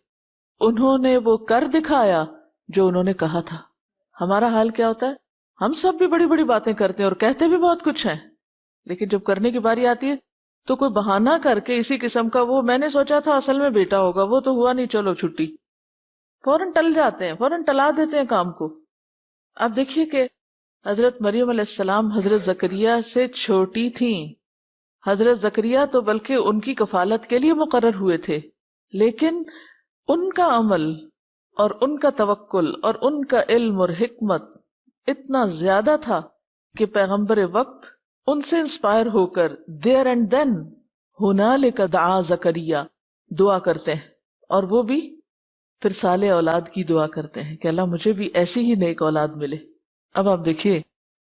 انہوں نے وہ کر دکھایا جو انہوں نے کہا تھا. ہمارا حال کیا ہوتا ہے؟ ہم سب بھی بڑی بڑی باتیں کرتے ہیں اور کہتے بھی بہت کچھ ہیں، لیکن جب کرنے کی باری آتی ہے تو کوئی بہانہ کر کے اسی قسم کا وہ میں نے سوچا تھا اصل میں بیٹا ہوگا، وہ تو ہوا نہیں، چلو چھٹی، فوراً ٹل جاتے ہیں، فوراً ٹلا دیتے ہیں کام کو. آپ دیکھیے کہ حضرت مریم علیہ السلام حضرت زکریا سے چھوٹی تھیں. حضرت زکریا تو بلکہ ان کی کفالت کے لیے مقرر ہوئے تھے، لیکن ان کا عمل اور ان کا توکل اور ان کا علم اور حکمت اتنا زیادہ تھا کہ پیغمبر وقت ان سے انسپائر ہو کر دیر اینڈ دین ہنالک دعا زکریا دعا کرتے ہیں، اور وہ بھی پھر صالح اولاد کی دعا کرتے ہیں کہ اللہ مجھے بھی ایسی ہی نیک اولاد ملے۔ اب آپ دیکھیے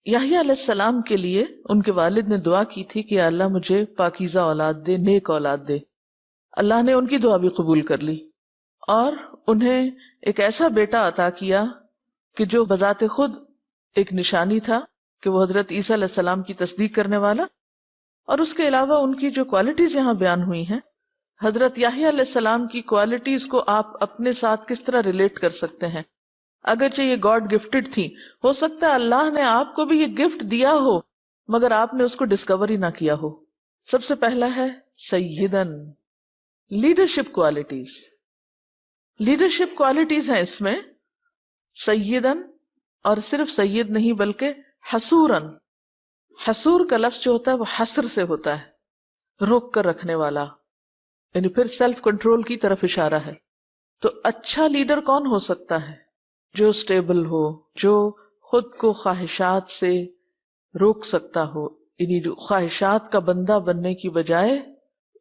یحییٰ علیہ السلام کے لیے ان کے والد نے دعا کی تھی کہ اللہ مجھے پاکیزہ اولاد دے، نیک اولاد دے۔ اللہ نے ان کی دعا بھی قبول کر لی اور انہیں ایک ایسا بیٹا عطا کیا کہ جو بذات خود ایک نشانی تھا کہ وہ حضرت عیسیٰ علیہ السلام کی تصدیق کرنے والا، اور اس کے علاوہ ان کی جو کوالٹیز یہاں بیان ہوئی ہیں، حضرت یحییٰ علیہ السلام کی کوالٹیز کو آپ اپنے ساتھ کس طرح ریلیٹ کر سکتے ہیں؟ اگرچہ یہ گاڈ گفٹڈ تھی، ہو سکتا ہے اللہ نے آپ کو بھی یہ گفٹ دیا ہو مگر آپ نے اس کو ڈسکور ہی نہ کیا ہو۔ سب سے پہلا ہے سیدن، لیڈرشپ کوالٹیز۔ لیڈرشپ کوالٹیز ہیں اس میں سیدن، اور صرف سید نہیں بلکہ حسورن۔ حسور کا لفظ جو ہوتا ہے وہ حسر سے ہوتا ہے، روک کر رکھنے والا، یعنی پھر سیلف کنٹرول کی طرف اشارہ ہے۔ تو اچھا لیڈر کون ہو سکتا ہے؟ جو سٹیبل ہو، جو خود کو خواہشات سے روک سکتا ہو، یعنی جو خواہشات کا بندہ بننے کی بجائے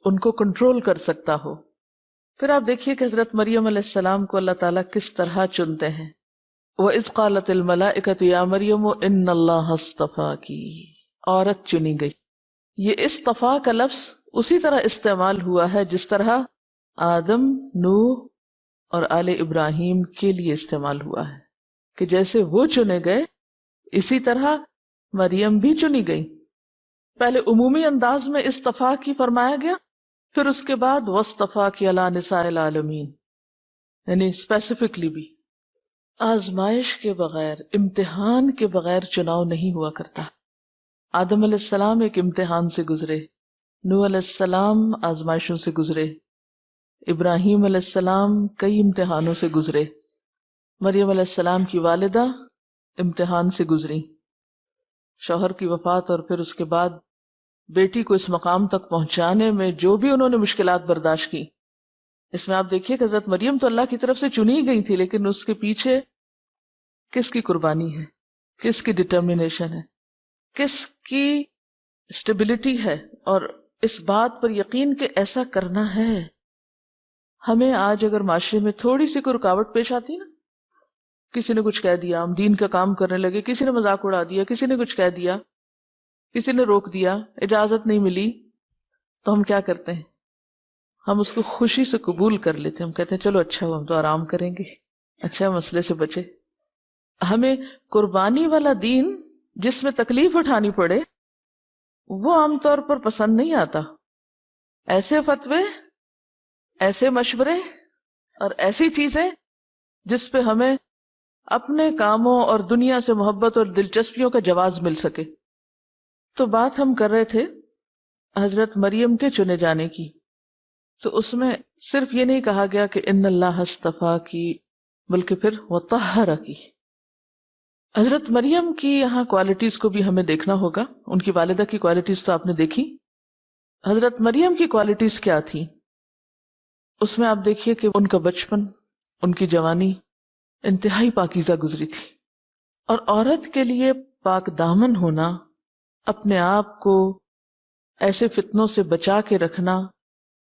ان کو کنٹرول کر سکتا ہو۔ پھر آپ دیکھیے کہ حضرت مریم علیہ السلام کو اللہ تعالیٰ کس طرح چنتے ہیں۔ وَإِذْ قَالَتِ الْمَلَائِكَةُ يَا مَرْيَمُ إِنَّ اللَّهَ اصْطَفَاكِ، عورت چنی گئی۔ یہ اصطفا کا لفظ اسی طرح استعمال ہوا ہے جس طرح آدم، نوح اور آل ابراہیم کے لیے استعمال ہوا ہے، کہ جیسے وہ چنے گئے اسی طرح مریم بھی چنی گئی۔ پہلے عمومی انداز میں اصطفا کی فرمایا گیا، پھر اس کے بعد وَاصْطَفَاكِ عَلَىٰ نِسَاءِ الْعَالَمِينَ، یعنی اسپیسیفکلی بھی۔ آزمائش کے بغیر، امتحان کے بغیر چناؤ نہیں ہوا کرتا۔ آدم علیہ السلام ایک امتحان سے گزرے، نوح علیہ السلام آزمائشوں سے گزرے، ابراہیم علیہ السلام کئی امتحانوں سے گزرے، مریم علیہ السلام کی والدہ امتحان سے گزری، شوہر کی وفات اور پھر اس کے بعد بیٹی کو اس مقام تک پہنچانے میں جو بھی انہوں نے مشکلات برداشت کی۔ اس میں آپ دیکھیے کہ حضرت مریم تو اللہ کی طرف سے چنی گئی تھی، لیکن اس کے پیچھے کس کی قربانی ہے، کس کی ڈٹرمنیشن ہے، کس کی اسٹیبلٹی ہے، اور اس بات پر یقین کہ ایسا کرنا ہے۔ ہمیں آج اگر معاشرے میں تھوڑی سی کوئی رکاوٹ پیش آتی نا، کسی نے کچھ کہہ دیا، ہم دین کا کام کرنے لگے، کسی نے مذاق اڑا دیا، کسی نے کچھ کہہ دیا، کسی نے روک دیا، اجازت نہیں ملی، تو ہم کیا کرتے ہیں؟ ہم اس کو خوشی سے قبول کر لیتے ہیں، ہم کہتے ہیں چلو اچھا ہو، ہم تو آرام کریں گے، اچھا مسئلے سے بچے۔ ہمیں قربانی والا دین جس میں تکلیف اٹھانی پڑے وہ عام طور پر پسند نہیں آتا۔ ایسے فتوے، ایسے مشورے اور ایسی چیزیں جس پہ ہمیں اپنے کاموں اور دنیا سے محبت اور دلچسپیوں کا جواز مل سکے۔ تو بات ہم کر رہے تھے حضرت مریم کے چنے جانے کی، تو اس میں صرف یہ نہیں کہا گیا کہ ان اللہ اصطفیٰ کی، بلکہ پھر وطہر کی۔ حضرت مریم کی یہاں کوالٹیز کو بھی ہمیں دیکھنا ہوگا۔ ان کی والدہ کی کوالٹیز تو آپ نے دیکھی، حضرت مریم کی کوالٹیز کیا تھی؟ اس میں آپ دیکھیے کہ ان کا بچپن، ان کی جوانی انتہائی پاکیزہ گزری تھی، اور عورت کے لیے پاک دامن ہونا، اپنے آپ کو ایسے فتنوں سے بچا کے رکھنا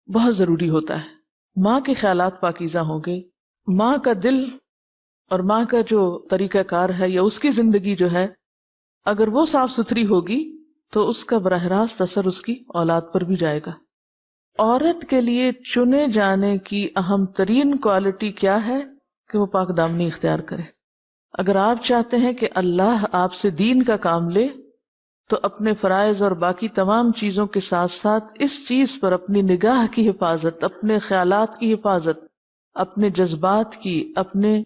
بہت ضروری ہوتا ہے۔ ماں کے خیالات پاکیزہ ہوں گے، ماں کا دل اور ماں کا جو طریقہ کار ہے یا اس کی زندگی جو ہے اگر وہ صاف ستھری ہوگی تو اس کا براہ راست اثر اس کی اولاد پر بھی جائے گا۔ عورت کے لیے چنے جانے کی اہم ترین کوالٹی کیا ہے؟ کہ وہ پاک دامنی اختیار کرے۔ اگر آپ چاہتے ہیں کہ اللہ آپ سے دین کا کام لے تو اپنے فرائض اور باقی تمام چیزوں کے ساتھ ساتھ اس چیز پر اپنی نگاہ کی حفاظت، اپنے خیالات کی حفاظت، اپنے جذبات کی، اپنے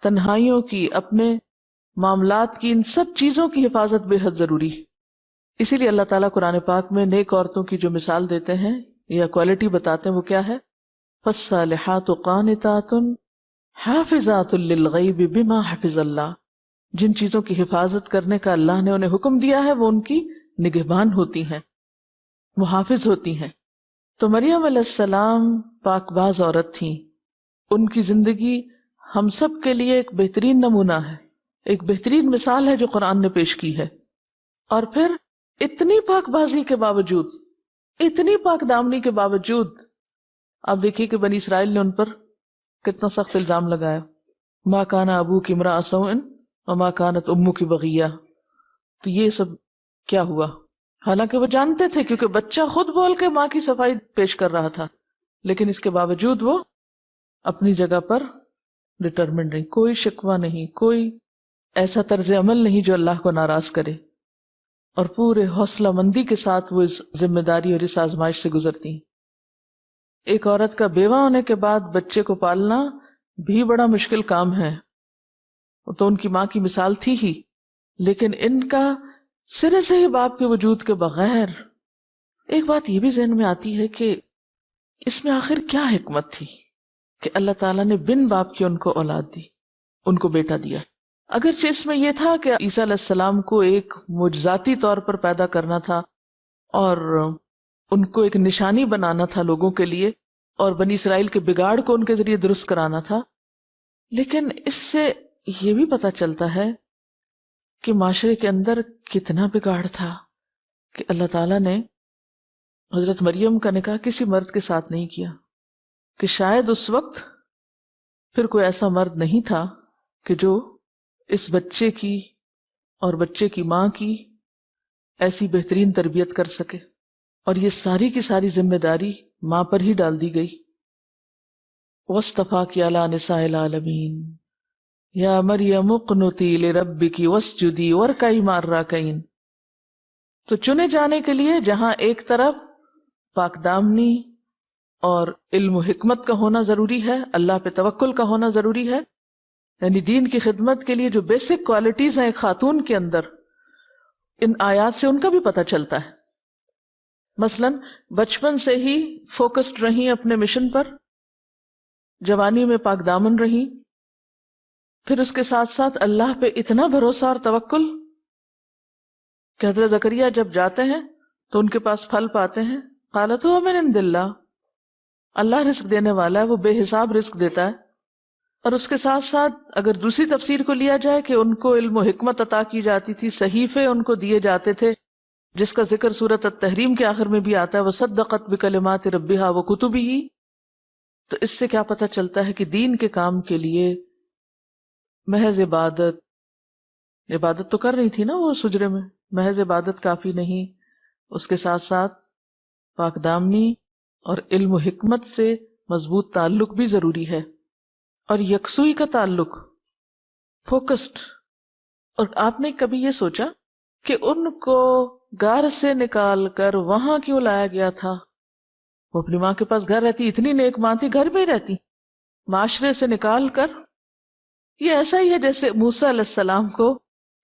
تنہائیوں کی، اپنے معاملات کی، ان سب چیزوں کی حفاظت بے حد ضروری ہے۔ اسی لیے اللہ تعالیٰ قرآن پاک میں نیک عورتوں کی جو مثال دیتے ہیں یا کوالٹی بتاتے ہیں وہ کیا ہے؟ فَالصَّالِحَاتُ قَانِتَاتٌ حَافِظَاتٌ لِلْغَيْبِ بِمَا حَفِظَ اللَّهُ، جن چیزوں کی حفاظت کرنے کا اللہ نے انہیں حکم دیا ہے وہ ان کی نگہبان ہوتی ہیں، محافظ ہوتی ہیں۔ تو مریم علیہ السلام پاک باز عورت تھیں، ان کی زندگی ہم سب کے لیے ایک بہترین نمونہ ہے ایک بہترین مثال ہے جو قرآن نے پیش کی ہے. اور پھر اتنی پاک بازی کے باوجود، اتنی پاک دامنی کے باوجود آپ دیکھیے کہ بنی اسرائیل نے ان پر کتنا سخت الزام لگایا. ما کان ابوک امرأ سوء وما کانت امک بغیہ. تو یہ سب کیا ہوا؟ حالانکہ وہ جانتے تھے، کیونکہ بچہ خود بول کے ماں کی صفائی پیش کر رہا تھا، لیکن اس کے باوجود وہ اپنی جگہ پر ڈٹرمنڈ نہیں. کوئی شکوہ نہیں، کوئی ایسا طرز عمل نہیں جو اللہ کو ناراض کرے، اور پورے حوصلہ مندی کے ساتھ وہ اس ذمہ داری اور اس آزمائش سے گزرتی ہیں. ایک عورت کا بیوہ ہونے کے بعد بچے کو پالنا بھی بڑا مشکل کام ہے. وہ تو ان کی ماں کی مثال تھی ہی، لیکن ان کا سرے سے ہی باپ کے وجود کے بغیر. ایک بات یہ بھی ذہن میں آتی ہے کہ اس میں آخر کیا حکمت تھی کہ اللہ تعالیٰ نے بن باپ کی ان کو اولاد دی، ان کو بیٹا دیا. اگرچہ اس میں یہ تھا کہ عیسیٰ علیہ السلام کو ایک معجزاتی طور پر پیدا کرنا تھا اور ان کو ایک نشانی بنانا تھا لوگوں کے لیے، اور بنی اسرائیل کے بگاڑ کو ان کے ذریعے درست کرانا تھا، لیکن اس سے یہ بھی پتہ چلتا ہے کہ معاشرے کے اندر کتنا بگاڑ تھا کہ اللہ تعالیٰ نے حضرت مریم کا نکاح کسی مرد کے ساتھ نہیں کیا، کہ شاید اس وقت پھر کوئی ایسا مرد نہیں تھا کہ جو اس بچے کی اور بچے کی ماں کی ایسی بہترین تربیت کر سکے، اور یہ ساری کی ساری ذمہ داری ماں پر ہی ڈال دی گئی. وَاصْطَفَاكِ عَلَىٰ نِسَاءِ الْعَالَمِينَ یا مریم اقنتی لربکی واسجدی وارکعی مع الراکعین. تو چنے جانے کے لیے جہاں ایک طرف پاک دامنی اور علم و حکمت کا ہونا ضروری ہے، اللہ پہ توکل کا ہونا ضروری ہے، یعنی دین کی خدمت کے لیے جو بیسک کوالٹیز ہیں ایک خاتون کے اندر، ان آیات سے ان کا بھی پتہ چلتا ہے. مثلا بچپن سے ہی فوکسڈ رہیں اپنے مشن پر، جوانی میں پاک دامن رہیں، پھر اس کے ساتھ ساتھ اللہ پہ اتنا بھروسہ اور توکل کہ حضرت زکریا جب جاتے ہیں تو ان کے پاس پھل پاتے ہیں، قالت هو من عند اللہ، اللہ رزق دینے والا ہے، وہ بے حساب رزق دیتا ہے. اور اس کے ساتھ ساتھ اگر دوسری تفسیر کو لیا جائے کہ ان کو علم و حکمت عطا کی جاتی تھی، صحیفے ان کو دیے جاتے تھے جس کا ذکر سورۃ التحریم کے آخر میں بھی آتا ہے، وصدقت بکلمات ربہا وکتبہ. تو اس سے کیا پتہ چلتا ہے کہ دین کے کام کے لیے محض عبادت تو کر رہی تھی نا وہ سجرے میں، محض عبادت کافی نہیں، اس کے ساتھ ساتھ پاک دامنی اور علم و حکمت سے مضبوط تعلق بھی ضروری ہے، اور یکسوئی کا تعلق، فوکسڈ. اور آپ نے کبھی یہ سوچا کہ ان کو گھر سے نکال کر وہاں کیوں لایا گیا تھا؟ وہ اپنی ماں کے پاس گھر رہتی، اتنی نیک ماں تھی، گھر میں ہی رہتی، معاشرے سے نکال کر. یہ ایسا ہی ہے جیسے موسیٰ علیہ السلام کو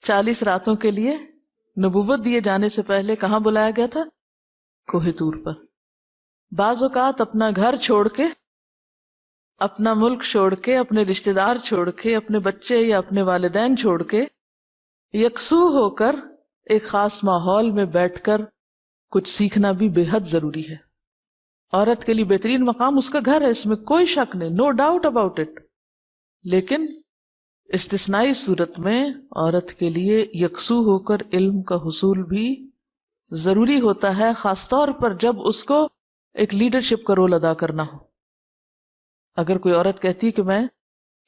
40 راتوں کے لیے نبوت دیے جانے سے پہلے کہاں بلایا گیا تھا؟ کوہ طور پر. بعض اوقات اپنا گھر چھوڑ کے، اپنا ملک چھوڑ کے، اپنے رشتہ دار چھوڑ کے، اپنے بچے یا اپنے والدین چھوڑ کے، یکسو ہو کر ایک خاص ماحول میں بیٹھ کر کچھ سیکھنا بھی بے حد ضروری ہے. عورت کے لیے بہترین مقام اس کا گھر ہے، اس میں کوئی شک نہیں، نو ڈاؤٹ اباؤٹ اٹ. لیکن استثنائی صورت میں عورت کے لیے یکسو ہو کر علم کا حصول بھی ضروری ہوتا ہے، خاص طور پر جب اس کو ایک لیڈرشپ کا رول ادا کرنا ہو. اگر کوئی عورت کہتی کہ میں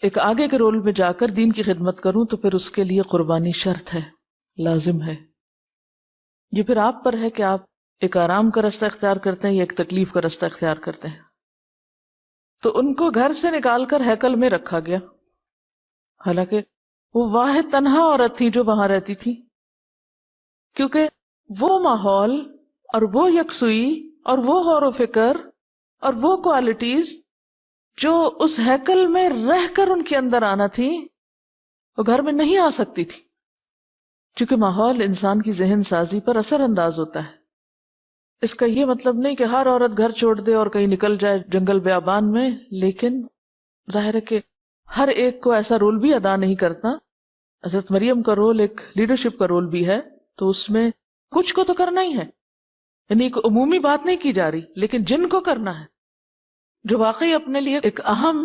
ایک آگے کے رول میں جا کر دین کی خدمت کروں تو پھر اس کے لیے قربانی شرط ہے، لازم ہے. یہ پھر آپ پر ہے کہ آپ ایک آرام کا رستہ اختیار کرتے ہیں یا ایک تکلیف کا رستہ اختیار کرتے ہیں. تو ان کو گھر سے نکال کر ہیکل میں رکھا گیا، حالانکہ وہ واحد تنہا عورت تھی جو وہاں رہتی تھی، کیونکہ وہ ماحول اور وہ یکسوئی اور وہ غور و فکر اور وہ کوالٹیز جو اس ہیکل میں رہ کر ان کے اندر آنا تھی وہ گھر میں نہیں آ سکتی تھی، کیونکہ ماحول انسان کی ذہن سازی پر اثر انداز ہوتا ہے. اس کا یہ مطلب نہیں کہ ہر عورت گھر چھوڑ دے اور کہیں نکل جائے جنگل بیابان میں، لیکن ظاہر ہے کہ ہر ایک کو ایسا رول بھی ادا نہیں کرتا. حضرت مریم کا رول ایک لیڈرشپ کا رول بھی ہے، تو اس میں کچھ کو تو کرنا ہی ہے، یعنی ایک عمومی بات نہیں کی جا رہی، لیکن جن کو کرنا ہے، جو واقعی اپنے لیے ایک اہم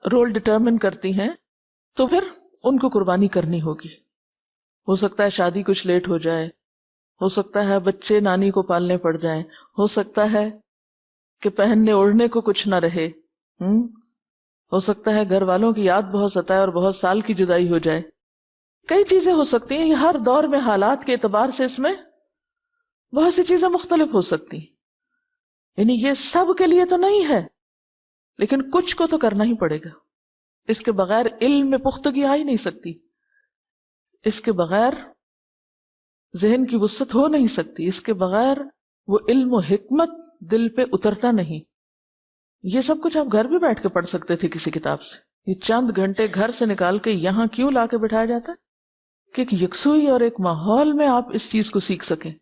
رول ڈٹرمن کرتی ہیں، تو پھر ان کو قربانی کرنی ہوگی. ہو سکتا ہے شادی کچھ لیٹ ہو جائے، ہو سکتا ہے بچے نانی کو پالنے پڑ جائیں، ہو سکتا ہے کہ پہننے اوڑھنے کو کچھ نہ رہے، ہو سکتا ہے گھر والوں کی یاد بہت ستائے اور بہت سال کی جدائی ہو جائے. کئی چیزیں ہو سکتی ہیں. یہ ہر دور میں حالات کے اعتبار سے اس میں بہت سی چیزیں مختلف ہو سکتی ہیں. یعنی یہ سب کے لیے تو نہیں ہے، لیکن کچھ کو تو کرنا ہی پڑے گا. اس کے بغیر علم میں پختگی آ ہی نہیں سکتی، اس کے بغیر ذہن کی وسعت ہو نہیں سکتی، اس کے بغیر وہ علم و حکمت دل پہ اترتا نہیں. یہ سب کچھ آپ گھر بھی بیٹھ کے پڑھ سکتے تھے کسی کتاب سے. یہ چند گھنٹے گھر سے نکال کے یہاں کیوں لا کے بٹھایا جاتا ہے کہ ایک یکسوئی اور ایک ماحول میں آپ اس چیز کو سیکھ سکیں.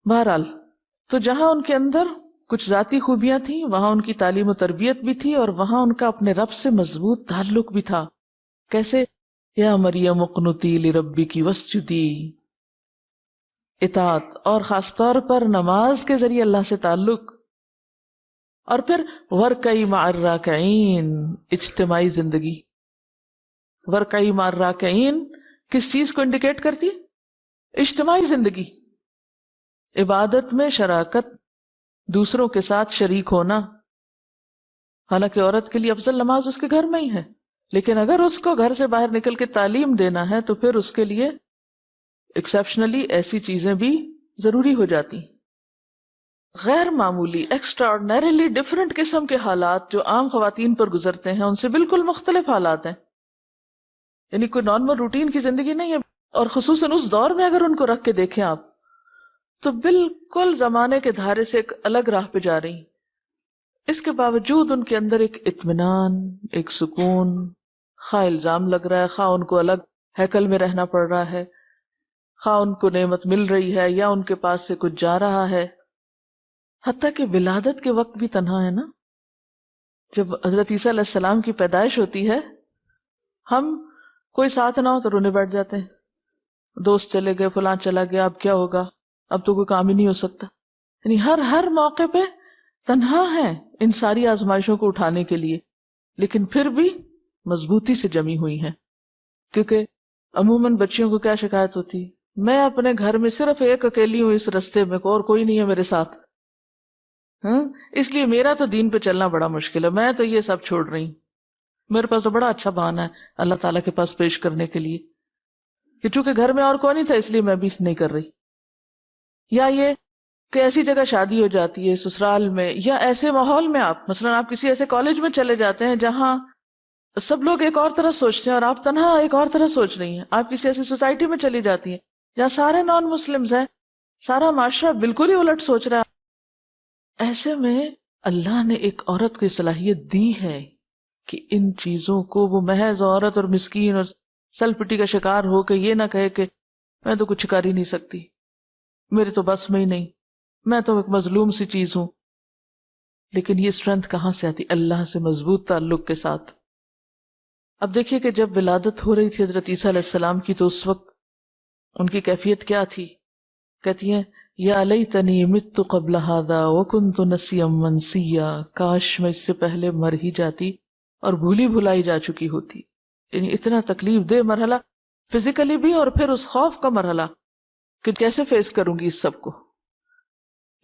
بہرحال تو جہاں ان کے اندر کچھ ذاتی خوبیاں تھیں، وہاں ان کی تعلیم و تربیت بھی تھی، اور وہاں ان کا اپنے رب سے مضبوط تعلق بھی تھا. کیسے؟ یا مریم اقنتی لربکی واسجدی، اطاعت، اور خاص طور پر نماز کے ذریعے اللہ سے تعلق. اور پھر ورکعی مع الراکعین، اجتماعی زندگی. ورکعی مع الراکعین کس چیز کو انڈیکیٹ کرتی ہے؟ اجتماعی زندگی، عبادت میں شراکت، دوسروں کے ساتھ شریک ہونا. حالانکہ عورت کے لیے افضل نماز اس کے گھر میں ہی ہے، لیکن اگر اس کو گھر سے باہر نکل کے تعلیم دینا ہے تو پھر اس کے لیے ایکسیپشنلی ایسی چیزیں بھی ضروری ہو جاتی. غیر معمولی، ایکسٹرا آرڈنریلی ڈفرینٹ قسم کے حالات جو عام خواتین پر گزرتے ہیں ان سے بالکل مختلف حالات ہیں. یعنی کوئی نارمل روٹین کی زندگی نہیں ہے. اور خصوصاً اس دور میں اگر ان کو رکھ کے دیکھیں آپ تو بالکل زمانے کے دھارے سے ایک الگ راہ پہ جا رہی. اس کے باوجود ان کے اندر ایک اطمینان، ایک سکون، خواہ الزام لگ رہا ہے، خواہ ان کو الگ ہیکل میں رہنا پڑ رہا ہے، خواہ ان کو نعمت مل رہی ہے یا ان کے پاس سے کچھ جا رہا ہے. حتیٰ کہ ولادت کے وقت بھی تنہا ہے نا. جب حضرت عیسیٰ علیہ السلام کی پیدائش ہوتی ہے، ہم کوئی ساتھ نہ ہو تو رونے بیٹھ جاتے ہیں. دوست چلے گئے، فلاں چلا گیا، اب کیا ہوگا، اب تو کوئی کام ہی نہیں ہو سکتا. یعنی ہر موقع پہ تنہا ہیں ان ساری آزمائشوں کو اٹھانے کے لیے، لیکن پھر بھی مضبوطی سے جمی ہوئی ہیں. کیونکہ عموماً بچیوں کو کیا شکایت ہوتی ہے؟ میں اپنے گھر میں صرف ایک اکیلی ہوں اس رستے میں، اور کوئی نہیں ہے میرے ساتھ، اس لیے میرا تو دین پہ چلنا بڑا مشکل ہے، میں تو یہ سب چھوڑ رہی ہوں. میرے پاس تو بڑا اچھا بہانہ ہے اللہ تعالیٰ کے پاس پیش کرنے کے لیے کہ چونکہ گھر میں اور کوئی نہیں تھا اس لیے میں بھی نہیں کر رہی. یا یہ کہ ایسی جگہ شادی ہو جاتی ہے سسرال میں، یا ایسے ماحول میں مثلا آپ کسی ایسے کالج میں چلے جاتے ہیں جہاں سب لوگ ایک اور طرح سوچتے ہیں اور آپ تنہا ایک اور طرح سوچ رہی ہیں. آپ کسی ایسی سوسائٹی میں چلی جاتی ہیں جہاں سارے نان مسلمز ہیں، سارا معاشرہ بالکل ہی الٹ سوچ رہا ہے. ایسے میں اللہ نے ایک عورت کو صلاحیت دی ہے کہ ان چیزوں کو وہ محض عورت اور مسکین اور سل پٹی کا شکار ہو کے یہ نہ کہے کہ میں تو کچھ کر ہی نہیں سکتی، میرے تو بس میں ہی نہیں، میں تو ایک مظلوم سی چیز ہوں. لیکن یہ اسٹرینتھ کہاں سے آتی؟ اللہ سے مضبوط تعلق کے ساتھ. اب دیکھیے کہ جب ولادت ہو رہی تھی حضرت عیسیٰ علیہ السلام کی تو اس وقت ان کی کیفیت کیا تھی؟ کہتی ہیں یا لیتنی مت قبل ھذا وکنت نسیا منسیا، کاش میں اس سے پہلے مر ہی جاتی اور بھولی بھلائی جا چکی ہوتی. یعنی اتنا تکلیف دہ مرحلہ فزیکلی بھی، اور پھر اس خوف کا مرحلہ کہ کیسے فیس کروں گی اس سب کو.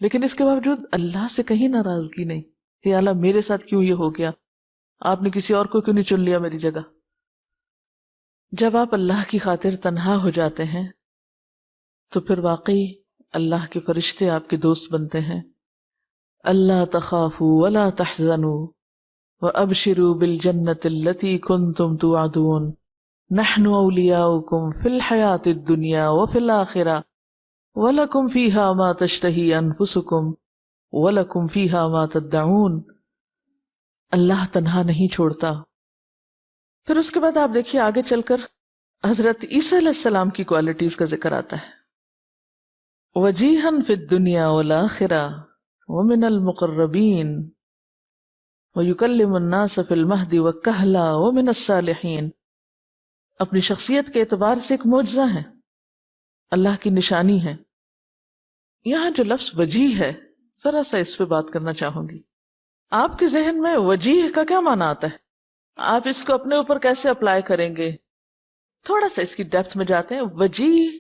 لیکن اس کے باوجود اللہ سے کہیں ناراضگی نہیں. یا اللہ میرے ساتھ کیوں یہ ہو گیا، آپ نے کسی اور کو کیوں نہیں چن لیا میری جگہ. جب آپ اللہ کی خاطر تنہا ہو جاتے ہیں تو پھر واقعی اللہ کے فرشتے آپ کے دوست بنتے ہیں. اللہ تخافوا ولا تحزنوا وابشروا بالجنة التي كنتم توعدون نحن اولیاؤکم فی الحیاة الدنیا وفی الآخرہ وَلَكُمْ فِيهَا مَا تَشْتَهِي أَنفُسُكُمْ وَلَكُمْ فِيهَا مَا تَدَّعُونَ. اللہ تنہا نہیں چھوڑتا. پھر اس کے بعد آپ دیکھیے آگے چل کر حضرت عیسیٰ علیہ السلام کی کوالٹیز کا ذکر آتا ہے. وَجِيهًا فِي الدُّنْيَا وَالْآخِرَةِ وَمِنَ الْمُقَرَّبِينَ وَيُكَلِّمُ النَّاسَ فِي الْمَهْدِ وَالكَّهْلَةِ وَمِنَ الصَّالِحِينَ. اپنی شخصیت کے اعتبار سے ایک معجزہ ہے، اللہ کی نشانی ہے. یہاں جو لفظ وجیہ ہے ذرا سا اس پہ بات کرنا چاہوں گی. آپ کے ذہن میں وجیہ کا کیا معنی آتا ہے؟ آپ اس کو اپنے اوپر کیسے اپلائی کریں گے؟ تھوڑا سا اس کی ڈیپتھ میں جاتے ہیں. وجیح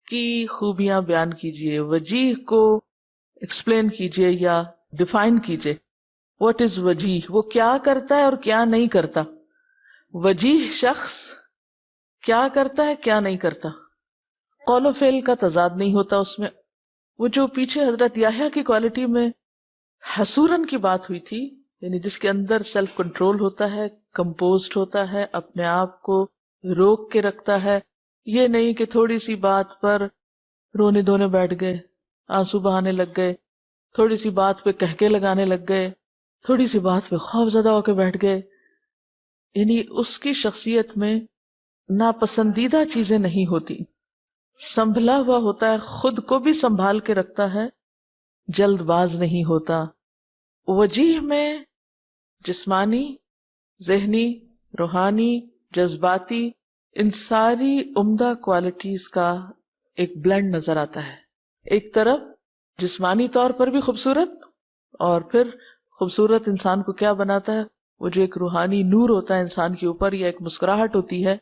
کی خوبیاں بیان کیجئے، وجیح کو ایکسپلین کیجئے یا ڈیفائن کیجئے. واٹ از وجیح؟ وہ کیا کرتا ہے اور کیا نہیں کرتا. وجیح شخص کیا کرتا ہے کیا نہیں کرتا، قول و فعل کا تضاد نہیں ہوتا اس میں. وہ جو پیچھے حضرت یحییٰ کی کوالٹی میں حسورن کی بات ہوئی تھی، یعنی جس کے اندر سیلف کنٹرول ہوتا ہے، کمپوزڈ ہوتا ہے، اپنے آپ کو روک کے رکھتا ہے. یہ نہیں کہ تھوڑی سی بات پر رونے دھونے بیٹھ گئے، آنسو بہانے لگ گئے، تھوڑی سی بات پہ کہکے لگانے لگ گئے، تھوڑی سی بات پہ خوف زدہ ہو کے بیٹھ گئے. یعنی اس کی شخصیت میں ناپسندیدہ چیزیں نہیں ہوتی، سنبھلا ہوا ہوتا ہے، خود کو بھی سنبھال کے رکھتا ہے، جلد باز نہیں ہوتا. وجیح میں جسمانی، ذہنی، روحانی، جذباتی، ان ساری عمدہ کوالٹیز کا ایک بلینڈ نظر آتا ہے. ایک طرف جسمانی طور پر بھی خوبصورت، اور پھر خوبصورت انسان کو کیا بناتا ہے؟ وہ جو ایک روحانی نور ہوتا ہے انسان کے اوپر، یا ایک مسکراہٹ ہوتی ہے،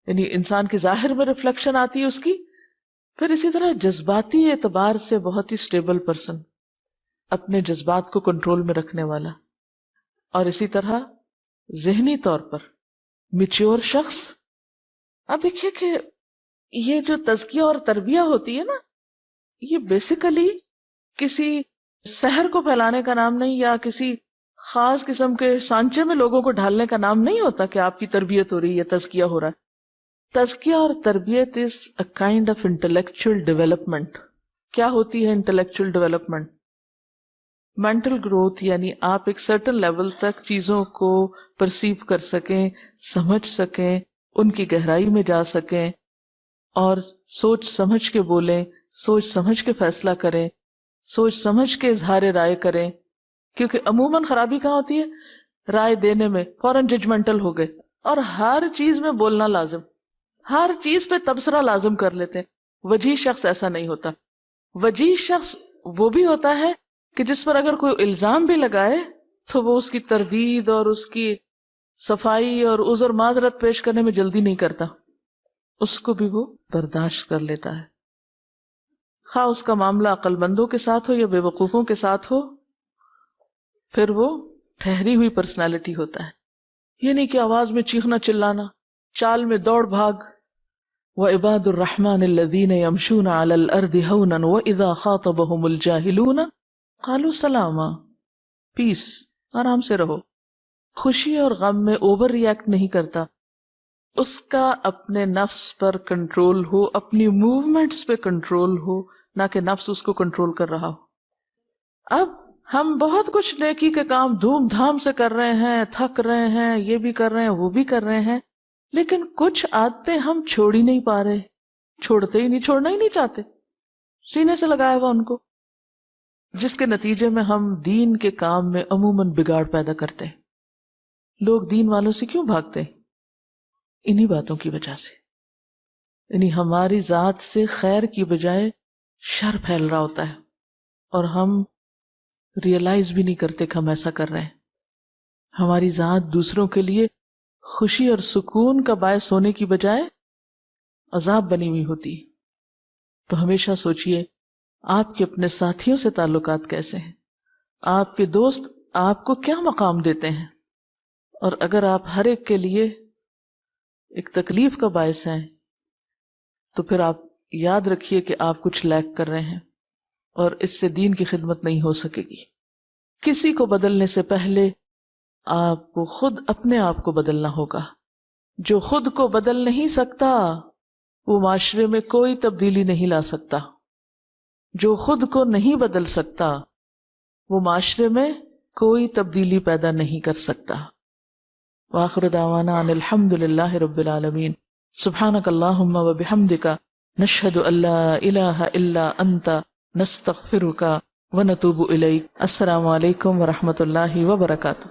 یعنی انسان کے ظاہر میں ریفلیکشن آتی ہے اس کی. پھر اسی طرح جذباتی اعتبار سے بہت ہی سٹیبل پرسن، اپنے جذبات کو کنٹرول میں رکھنے والا. اور اسی طرح ذہنی طور پر میچور شخص. اب دیکھیے کہ یہ جو تزکیہ اور تربیہ ہوتی ہے نا، یہ بیسیکلی کسی سحر کو پھیلانے کا نام نہیں، یا کسی خاص قسم کے سانچے میں لوگوں کو ڈھالنے کا نام نہیں ہوتا کہ آپ کی تربیت ہو رہی ہے، تزکیہ ہو رہا ہے. تزکیہ اور تربیت is a kind of intellectual development. کیا ہوتی ہے انٹلیکچوئل ڈیولپمنٹ؟ مینٹل گروتھ، یعنی آپ ایک سرٹن لیول تک چیزوں کو پرسیو کر سکیں، سمجھ سکیں، ان کی گہرائی میں جا سکیں، اور سوچ سمجھ کے بولیں، سوچ سمجھ کے فیصلہ کریں، سوچ سمجھ کے اظہار رائے کریں. کیونکہ عموماً خرابی کہاں ہوتی ہے؟ رائے دینے میں فوراً ججمنٹل ہو گئے، اور ہر چیز میں بولنا لازم، ہر چیز پہ تبصرہ لازم کر لیتے ہیں. وجیح شخص ایسا نہیں ہوتا. وجیح شخص وہ بھی ہوتا ہے کہ جس پر اگر کوئی الزام بھی لگائے تو وہ اس کی تردید اور اس کی صفائی اور عذر معذرت پیش کرنے میں جلدی نہیں کرتا، اس کو بھی وہ برداشت کر لیتا ہے، خواہ اس کا معاملہ عقل مندوں کے ساتھ ہو یا بے وقوفوں کے ساتھ ہو. پھر وہ ٹھہری ہوئی پرسنالٹی ہوتا ہے. یہ نہیں کہ آواز میں چیخنا چلانا، چال میں دوڑ بھاگ. وَعِبَادُ الرَّحْمَنِ الَّذِينَ يَمْشُونَ عَلَى الْأَرْضِ هَوْنًا وَإِذَا خَاطَبَهُمُ الْجَاهِلُونَ قَالُوا سَلَامًا. پیس، آرام سے رہو. خوشی اور غم میں اوور ریئیکٹ نہیں کرتا، اس کا اپنے نفس پر کنٹرول ہو، اپنی موومنٹس پہ کنٹرول ہو، نہ کہ نفس اس کو کنٹرول کر رہا ہو. اب ہم بہت کچھ نیکی کے کام دھوم دھام سے کر رہے ہیں، تھک رہے ہیں، یہ بھی کر رہے ہیں، وہ بھی کر رہے ہیں، لیکن کچھ عادتیں ہم چھوڑ ہی نہیں پا رہے، چھوڑتے ہی نہیں، چھوڑنا ہی نہیں چاہتے، سینے سے لگایا ہوا ان کو، جس کے نتیجے میں ہم دین کے کام میں عموماً بگاڑ پیدا کرتے ہیں. لوگ دین والوں سے کیوں بھاگتے ہیں؟ انہی باتوں کی وجہ سے. یعنی ہماری ذات سے خیر کی بجائے شر پھیل رہا ہوتا ہے، اور ہم ریئلائز بھی نہیں کرتے کہ ہم ایسا کر رہے ہیں. ہماری ذات دوسروں کے لیے خوشی اور سکون کا باعث ہونے کی بجائے عذاب بنی ہوئی ہوتی. تو ہمیشہ سوچئے آپ کے اپنے ساتھیوں سے تعلقات کیسے ہیں، آپ کے دوست آپ کو کیا مقام دیتے ہیں. اور اگر آپ ہر ایک کے لیے ایک تکلیف کا باعث ہیں تو پھر آپ یاد رکھیے کہ آپ کچھ لیک کر رہے ہیں، اور اس سے دین کی خدمت نہیں ہو سکے گی. کسی کو بدلنے سے پہلے آپ کو خود اپنے آپ کو بدلنا ہوگا. جو خود کو بدل نہیں سکتا وہ معاشرے میں کوئی تبدیلی نہیں لا سکتا. جو خود کو نہیں بدل سکتا وہ معاشرے میں کوئی تبدیلی پیدا نہیں کر سکتا. وآخر دعوانا ان الحمد للہ رب العالمین. سبحانک اللہم و بحمدک نشہد ان لا الہ الا انت نستغفرک ونتوب الیک. السلام علیکم ورحمۃ اللہ وبرکاتہ.